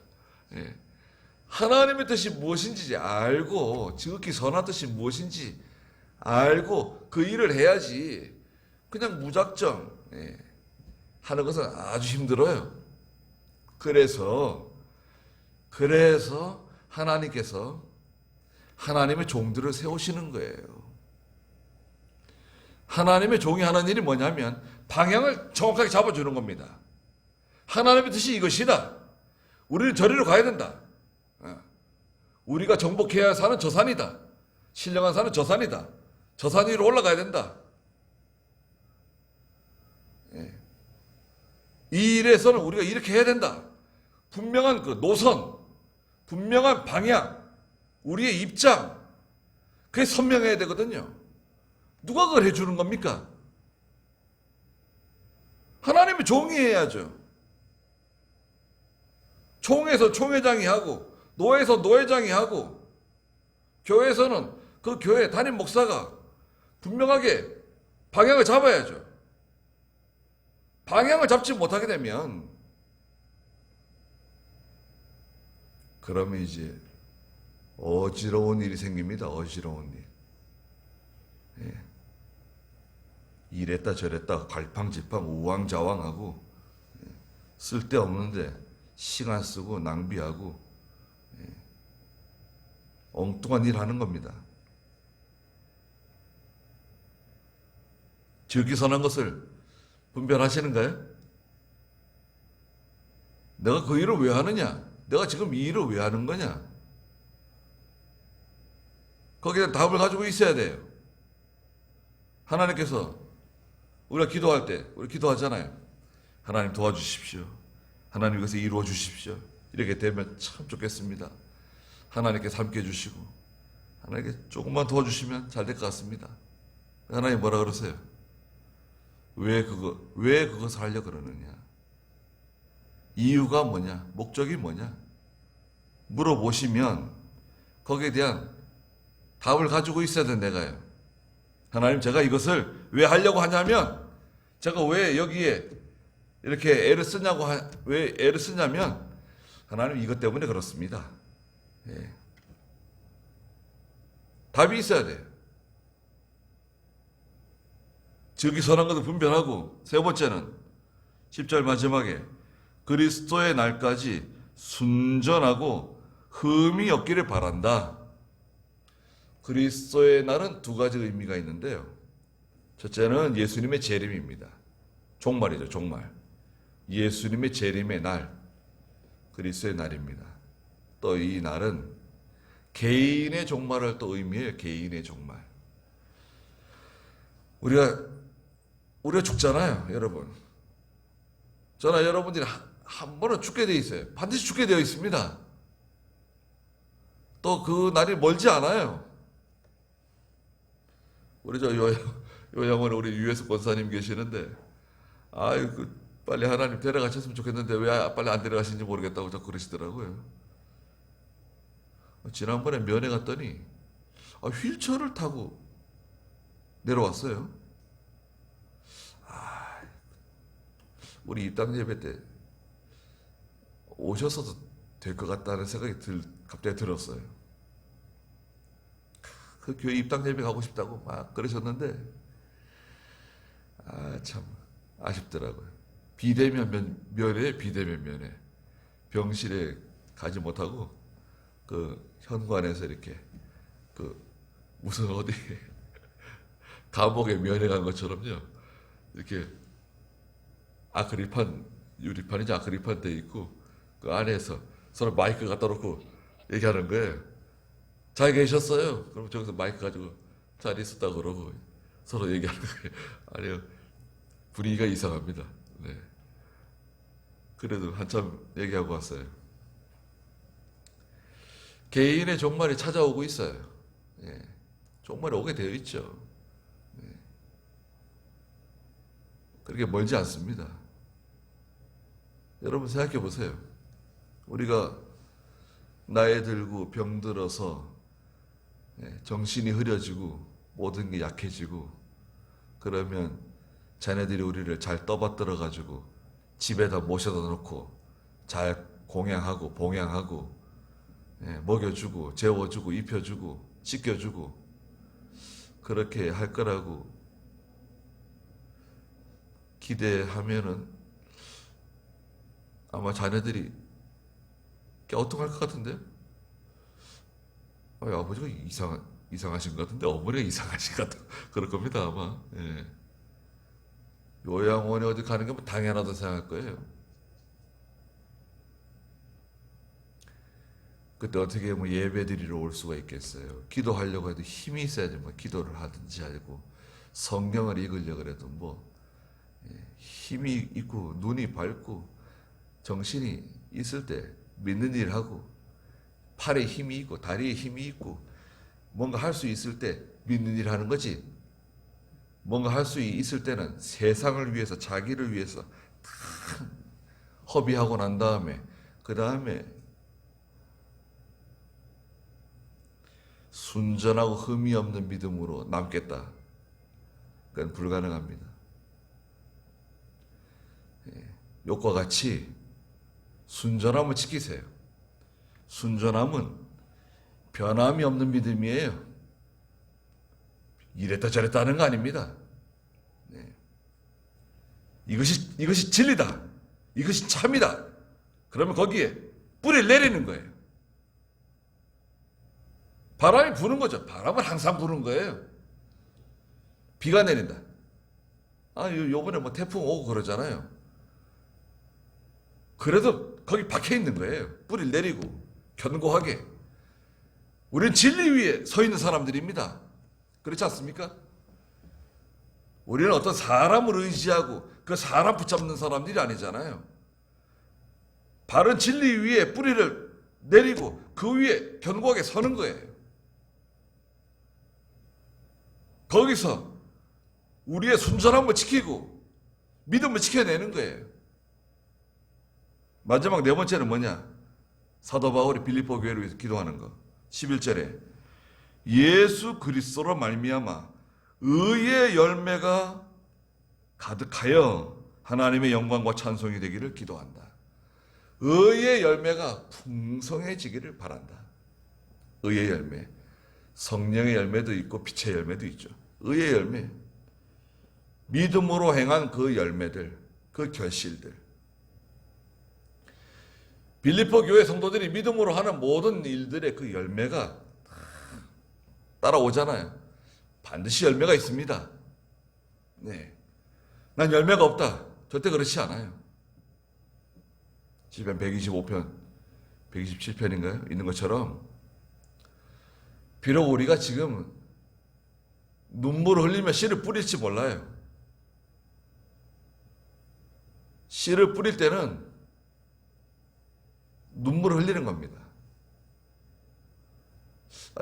예. 하나님의 뜻이 무엇인지 알고 지극히 선한 뜻이 무엇인지 알고 그 일을 해야지 그냥 무작정 하는 것은 아주 힘들어요. 그래서 하나님께서 하나님의 종들을 세우시는 거예요. 하나님의 종이 하는 일이 뭐냐면 방향을 정확하게 잡아주는 겁니다. 하나님의 뜻이 이것이다. 우리는 저리로 가야 된다. 우리가 정복해야 할 산은 저 산이다. 신령한 산은 저 산이다. 저 산 위로 올라가야 된다. 이 일에서는 우리가 이렇게 해야 된다. 분명한 그 노선, 분명한 방향, 우리의 입장, 그게 선명해야 되거든요. 누가 그걸 해주는 겁니까? 하나님의 종이 해야죠. 총회에서 총회장이 하고 노회에서 노회장이 하고 교회에서는 그 교회 담임 목사가 분명하게 방향을 잡아야죠. 방향을 잡지 못하게 되면 그러면 이제 어지러운 일이 생깁니다. 어지러운 일. 이랬다 저랬다 갈팡질팡 우왕좌왕하고 쓸데없는데 시간 쓰고 낭비하고 엉뚱한 일 하는 겁니다. 지극히 선한 것을 분별하시는가요? 내가 그 일을 왜 하느냐? 내가 지금 이 일을 왜 하는 거냐? 거기에 대한 답을 가지고 있어야 돼요. 하나님께서 우리가 기도할 때 우리 기도하잖아요. 하나님 도와주십시오. 하나님 이것을 이루어 주십시오. 이렇게 되면 참 좋겠습니다. 하나님께서 함께 해주시고 하나님께 조금만 도와주시면 잘 될 것 같습니다. 하나님 뭐라 그러세요? 왜 그것을 하려고 그러느냐? 이유가 뭐냐? 목적이 뭐냐? 물어보시면 거기에 대한 답을 가지고 있어야 돼. 내가요. 하나님 제가 이것을 왜 하려고 하냐면 제가 왜 여기에 이렇게 애를 쓰냐고 왜 애를 쓰냐면 하나님 이것 때문에 그렇습니다. 답이 있어야 돼요. 지극히 선한 것을 분별하고 세 번째는 10절 마지막에 그리스도의 날까지 순전하고 흠이 없기를 바란다. 그리스도의 날은 두 가지 의미가 있는데요. 첫째는 예수님의 재림입니다. 종말이죠. 종말. 예수님의 재림의 날, 그리스도의 날입니다. 또 이 날은 개인의 종말을 또 의미해요. 개인의 종말. 우리가 죽잖아요, 여러분. 저나 여러분들이 한 번은 죽게 되어 있어요. 반드시 죽게 되어 있습니다. 또 그 날이 멀지 않아요. 우리 요양원에 우리 유해수 권사님 계시는데, 빨리 하나님 데려가셨으면 좋겠는데 왜 빨리 안 데려가시는지 모르겠다고 자꾸 그러시더라고요. 지난번에 면회 갔더니 휠체어를 타고 내려왔어요. 우리 입당 예배 때 오셨어도 될 것 같다는 생각이 갑자기 들었어요. 그 교회 입당 예배 가고 싶다고 막 그러셨는데 참 아쉽더라고요. 비대면 면회, 비대면 면회. 병실에 가지 못하고 그 현관에서 이렇게 무슨 어디 감옥에 면회 간 것처럼요. 이렇게 아크릴판, 유리판이지 아크릴판 돼 있고 그 안에서 서로 마이크 갖다 놓고 얘기하는 거예요. 잘 계셨어요? 그럼 저기서 마이크 가지고 잘 있었다 그러고 서로 얘기하는 거예요. 아니요, 분위기가 이상합니다. 네. 그래도 한참 얘기하고 왔어요. 개인의 종말이 찾아오고 있어요. 예. 종말이 오게 되어 있죠. 네. 그렇게 멀지 않습니다. 여러분 생각해 보세요. 우리가 나이 들고 병들어서 정신이 흐려지고 모든 게 약해지고 그러면 자네들이 우리를 잘 떠받들어 가지고 집에다 모셔다 놓고 잘 공양하고 봉양하고 먹여주고 재워주고 입혀주고 씻겨주고 그렇게 할 거라고 기대하면은 아마 자네들이 갸우뚱할 것 같은데? 아버지가 이상하신 것 같은데 어머니가 이상하신 것 같아. 그럴 겁니다 아마. 예. 요양원에 어디 가는 게 뭐 당연하다고 생각할 거예요. 그때 어떻게 뭐 예배 드리러 올 수가 있겠어요. 기도하려고 해도 힘이 있어야지 뭐 기도를 하든지 하고 성경을 읽으려고 해도 뭐 힘이 있고 눈이 밝고 정신이 있을 때 믿는 일 하고 팔에 힘이 있고 다리에 힘이 있고 뭔가 할 수 있을 때 믿는 일 하는 거지. 뭔가 할 수 있을 때는 세상을 위해서 자기를 위해서 다 허비하고 난 다음에 그 다음에 순전하고 흠이 없는 믿음으로 남겠다. 그건 불가능합니다. 욕과 같이 순전함을 지키세요. 순전함은 변함이 없는 믿음이에요. 이랬다 저랬다 하는 거 아닙니다. 이것이 진리다. 이것이 참이다. 그러면 거기에 뿌리를 내리는 거예요. 바람이 부는 거죠. 바람은 항상 부는 거예요. 비가 내린다. 요번에 뭐 태풍 오고 그러잖아요. 그래도 거기 박혀 있는 거예요. 뿌리를 내리고 견고하게. 우리는 진리 위에 서 있는 사람들입니다. 그렇지 않습니까? 우리는 어떤 사람을 의지하고 그 사람 붙잡는 사람들이 아니잖아요. 바른 진리 위에 뿌리를 내리고 그 위에 견고하게 서는 거예요. 거기서 우리의 순전함을 지키고 믿음을 지켜내는 거예요. 마지막 네 번째는 뭐냐? 사도 바울이 빌립보 교회를 위해서 기도하는 거. 11절에 예수 그리스도로 말미암아 의의 열매가 가득하여 하나님의 영광과 찬송이 되기를 기도한다. 의의 열매가 풍성해지기를 바란다. 의의 열매. 성령의 열매도 있고 빛의 열매도 있죠. 의의 열매. 믿음으로 행한 그 열매들, 그 결실들. 빌립보 교회 성도들이 믿음으로 하는 모든 일들의 그 열매가 따라오잖아요. 반드시 열매가 있습니다. 네. 난 열매가 없다. 절대 그렇지 않아요. 시편 125편, 127편인가요? 있는 것처럼 비록 우리가 지금 눈물을 흘리며 씨를 뿌릴지 몰라요. 씨를 뿌릴 때는 눈물을 흘리는 겁니다.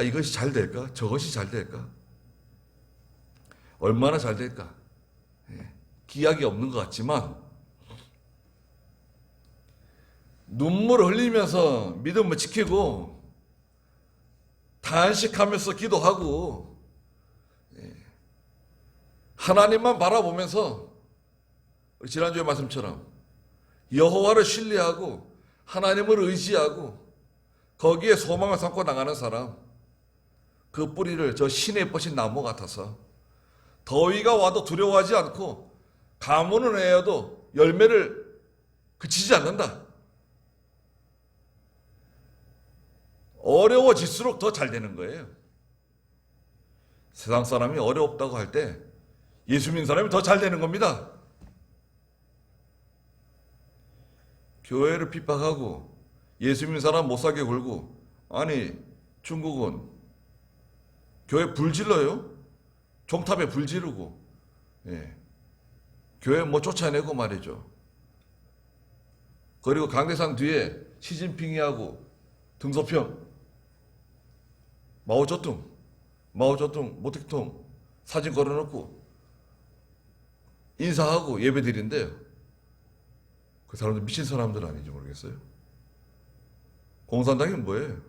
이것이 잘 될까? 저것이 잘 될까? 얼마나 잘 될까? 기약이 없는 것 같지만 눈물을 흘리면서 믿음을 지키고 단식하면서 기도하고 하나님만 바라보면서 지난주의 말씀처럼 여호와를 신뢰하고 하나님을 의지하고 거기에 소망을 삼고 나가는 사람, 그 뿌리를 저 신에 뻗친 나무 같아서 더위가 와도 두려워하지 않고 가뭄은 외에도 열매를 그치지 않는다. 어려워질수록 더 잘 되는 거예요. 세상 사람이 어렵다고 할 때 예수 믿는 사람이 더 잘 되는 겁니다. 교회를 핍박하고 예수 믿는 사람 못 살게 굴고, 아니 중국은 교회 불 질러요. 종탑에 불 지르고, 예. 교회 뭐 쫓아내고 말이죠. 그리고 강대상 뒤에 시진핑이 하고 등소평, 마오쩌둥, 모택동 사진 걸어놓고 인사하고 예배드린대요. 그 사람들 미친 사람들 아닌지 모르겠어요. 공산당이 뭐예요?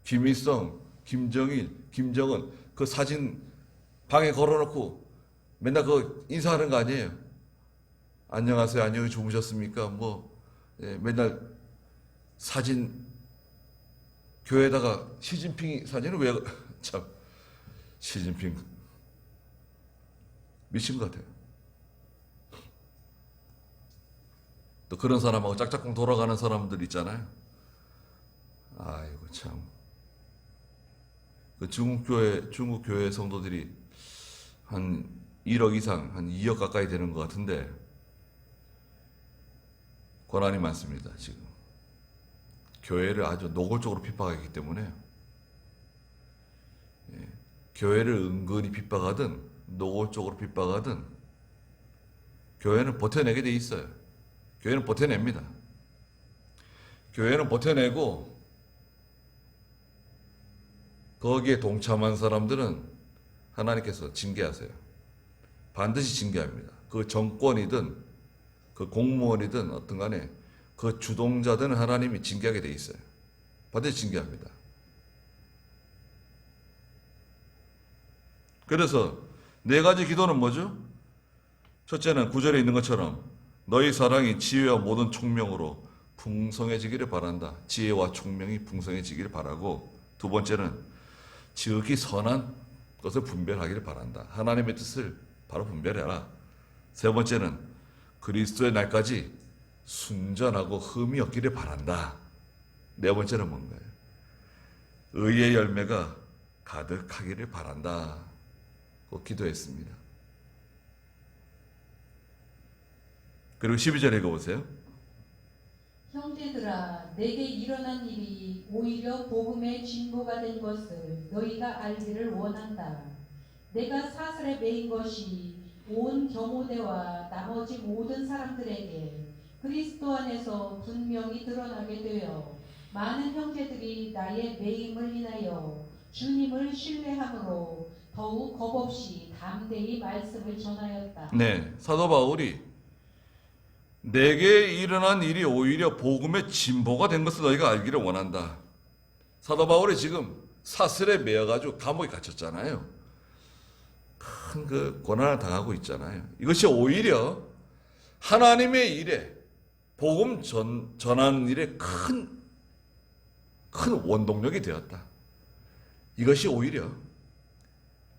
김일성, 김정일, 김정은 그 사진 방에 걸어놓고 맨날 그 인사하는 거 아니에요? 안녕하세요, 안녕히 주무셨습니까? 예, 맨날 사진 교회에다가 시진핑이 사진을 왜 참 시진핑 미친 것 같아요. 또 그런 사람하고 짝짝꿍 돌아가는 사람들 있잖아요. 아이고 참. 그 중국 교회 성도들이 한 1억 이상, 한 2억 가까이 되는 것 같은데 권한이 많습니다. 지금 교회를 아주 노골적으로 핍박하기 때문에, 예, 교회를 은근히 핍박하든 노골적으로 핍박하든 교회는 버텨내게 돼 있어요. 교회는 버텨냅니다. 교회는 버텨내고 거기에 동참한 사람들은 하나님께서 징계하세요. 반드시 징계합니다. 그 정권이든 그 공무원이든 어떤 간에 그 주동자들은 하나님이 징계하게 돼 있어요. 반드시 징계합니다. 그래서 네 가지 기도는 뭐죠? 첫째는 9절에 있는 것처럼 너희 사랑이 지혜와 모든 총명으로 풍성해지기를 바란다. 지혜와 총명이 풍성해지기를 바라고, 두 번째는 지극히 선한 것을 분별하기를 바란다. 하나님의 뜻을 바로 분별해라. 세 번째는 그리스도의 날까지 순전하고 흠이 없기를 바란다. 네 번째는 뭔가요? 의의 열매가 가득하기를 바란다. 그 기도했습니다. 그리고 12절에 읽어보세요. 형제들아, 내게 일어난 일이 오히려 복음의 진보가 된 것을 너희가 알기를 원한다. 내가 사슬에 매인 것이 온 경호대와 나머지 모든 사람들에게 그리스도 안에서 분명히 드러나게 되어 많은 형제들이 나의 매임을 인하여 주님을 신뢰함으로 더욱 겁없이 담대히 말씀을 전하였다. 네, 사도 바울이 내게 일어난 일이 오히려 복음의 진보가 된 것을 너희가 알기를 원한다. 사도 바울이 지금 사슬에 매여가지고 감옥에 갇혔잖아요. 큰 그 고난을 당하고 있잖아요. 이것이 오히려 하나님의 일에, 복음 전하는 일에 큰 원동력이 되었다. 이것이 오히려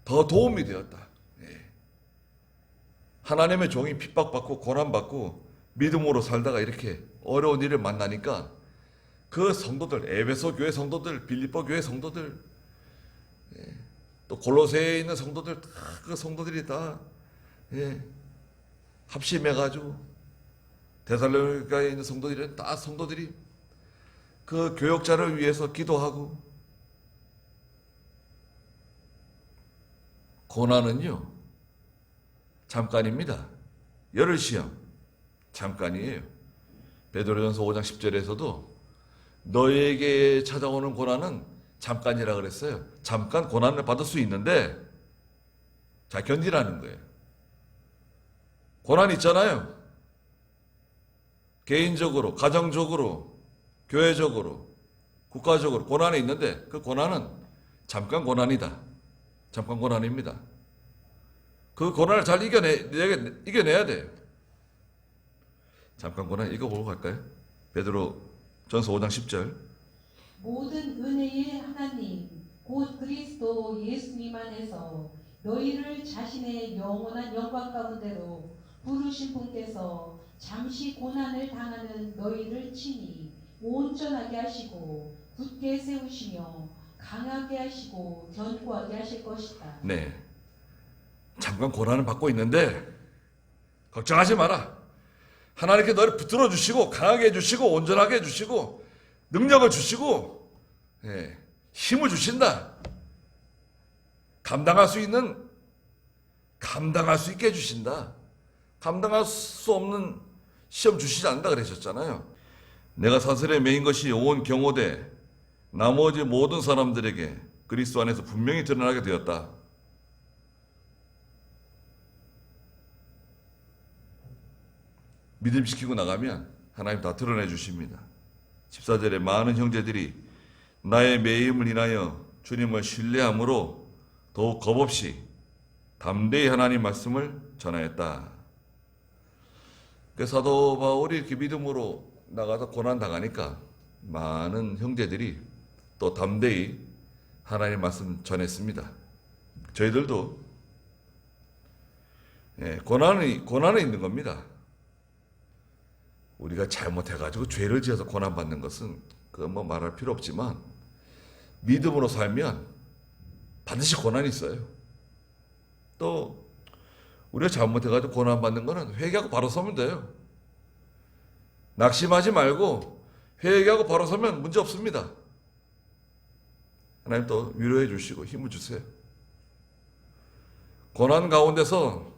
더 도움이 되었다. 예. 하나님의 종이 핍박받고 고난받고 믿음으로 살다가 이렇게 어려운 일을 만나니까 그 성도들, 에베소 교회 성도들, 빌립보 교회 성도들, 예, 또 골로새에 있는 성도들, 그 성도들이 다, 예, 합심해가지고 데살로니가에 있는 성도들은 다 성도들이 그 교역자를 위해서 기도하고, 고난은요 잠깐입니다. 열흘 시험 잠깐이에요. 베드로전서 5장 10절에서도 너에게 찾아오는 고난은 잠깐이라 그랬어요. 잠깐 고난을 받을 수 있는데 자, 견디라는 거예요. 고난 있잖아요. 개인적으로, 가정적으로, 교회적으로, 국가적으로 고난이 있는데 그 고난은 잠깐 고난이다. 잠깐 고난입니다. 그 고난을 잘 이겨내야 돼요. 잠깐 고난 읽어보고 갈까요? 베드로 전서 5장 10절. 모든 은혜의 하나님 곧 그리스도 예수님 안에서 너희를 자신의 영원한 영광 가운데로 부르신 분께서 잠시 고난을 당하는 너희를 친히 온전하게 하시고 굳게 세우시며 강하게 하시고 견고하게 하실 것이다. 하나님께 너를 붙들어 주시고 강하게 해주시고 온전하게 해주시고 능력을 주시고 힘을 주신다. 감당할 수 있게 해주신다. 감당할 수 없는 시험 주시지 않는다 그러셨잖아요. 내가 사슬에 매인 것이 온 경호대 나머지 모든 사람들에게 그리스도 안에서 분명히 드러나게 되었다. 믿음시키고 나가면 하나님 다 드러내 주십니다. 14절에 많은 형제들이 나의 매임을 인하여 주님을 신뢰함으로 더욱 겁없이 담대히 하나님 말씀을 전하였다. 사도 바울이 이렇게 믿음으로 나가서 고난 당하니까 많은 형제들이 또 담대히 하나님 말씀 전했습니다. 저희들도 고난은 있는 겁니다. 우리가 잘못해가지고 죄를 지어서 고난받는 것은 그건 뭐 말할 필요 없지만 믿음으로 살면 반드시 고난이 있어요. 또 우리가 잘못해가지고 고난받는 거는 회개하고 바로 서면 돼요. 낙심하지 말고 회개하고 바로 서면 문제 없습니다. 하나님 또 위로해 주시고 힘을 주세요. 고난 가운데서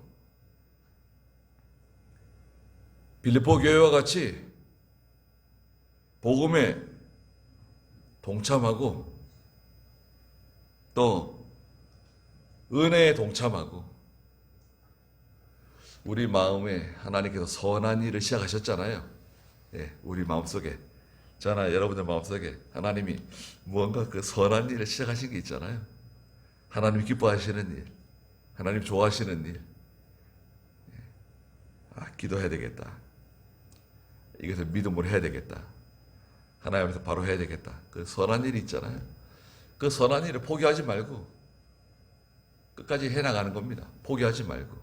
빌립보 교회와 같이 복음에 동참하고 또 은혜에 동참하고 우리 마음에 하나님께서 선한 일을 시작하셨잖아요. 우리 마음속에 저나 여러분들 마음속에 하나님이 무언가 그 선한 일을 시작하신 게 있잖아요. 하나님 기뻐하시는 일, 하나님 좋아하시는 일. 기도해야 되겠다. 이것을 믿음으로 해야 되겠다. 하나님 앞에서 바로 해야 되겠다. 그 선한 일이 있잖아요. 그 선한 일을 포기하지 말고 끝까지 해나가는 겁니다. 포기하지 말고.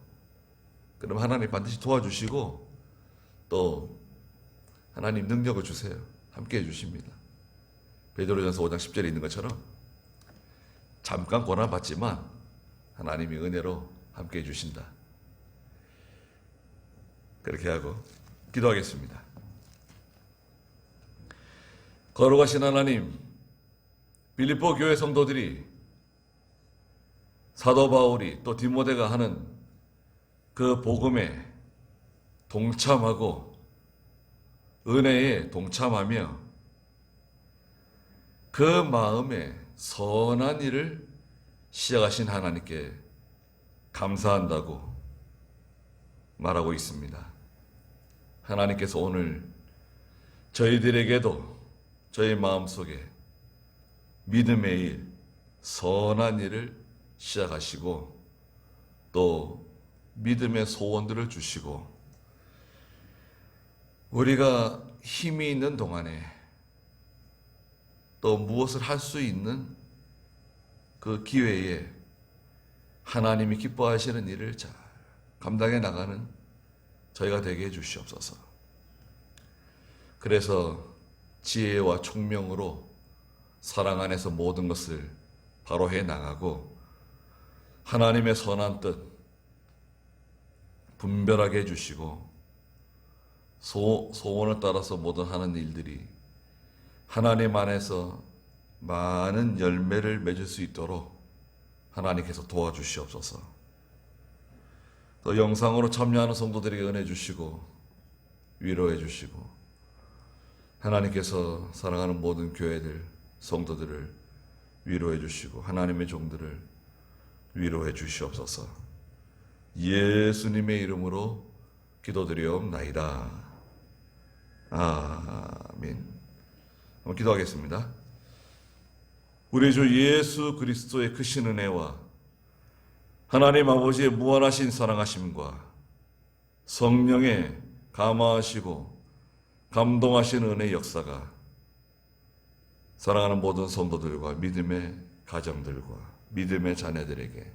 그럼 하나님 반드시 도와주시고 또 하나님 능력을 주세요. 함께 해주십니다. 베드로전서 5장 10절에 있는 것처럼 잠깐 고난 받지만 하나님이 은혜로 함께 해주신다. 그렇게 하고 기도하겠습니다. 거룩하신 하나님, 빌립보 교회 성도들이 사도 바울이 또 디모데가 하는 그 복음에 동참하고 은혜에 동참하며 그 마음에 선한 일을 시작하신 하나님께 감사한다고 말하고 있습니다. 하나님께서 오늘 저희들에게도 저희 마음속에 믿음의 일, 선한 일을 시작하시고 또 믿음의 소원들을 주시고 우리가 힘이 있는 동안에 또 무엇을 할 수 있는 그 기회에 하나님이 기뻐하시는 일을 잘 감당해 나가는 저희가 되게 해 주시옵소서. 그래서 지혜와 총명으로 사랑 안에서 모든 것을 바로 해 나가고 하나님의 선한 뜻 분별하게 해 주시고 소원을 따라서 모든 하는 일들이 하나님 안에서 많은 열매를 맺을 수 있도록 하나님께서 도와주시옵소서. 또 영상으로 참여하는 성도들에게 은혜 주시고 위로해 주시고 하나님께서 사랑하는 모든 교회들, 성도들을 위로해 주시고 하나님의 종들을 위로해 주시옵소서. 예수님의 이름으로 기도드리옵나이다. 아멘. 한번 기도하겠습니다. 우리 주 예수 그리스도의 크신 은혜와 하나님 아버지의 무한하신 사랑하심과 성령의 감화하시고 감동하시는 은혜의 역사가 사랑하는 모든 성도들과 믿음의 가정들과 믿음의 자녀들에게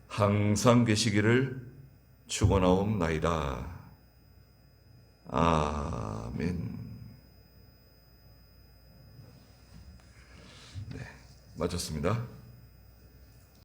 항상 계시기를 축원하옵나이다. 아멘. 네, 마쳤습니다.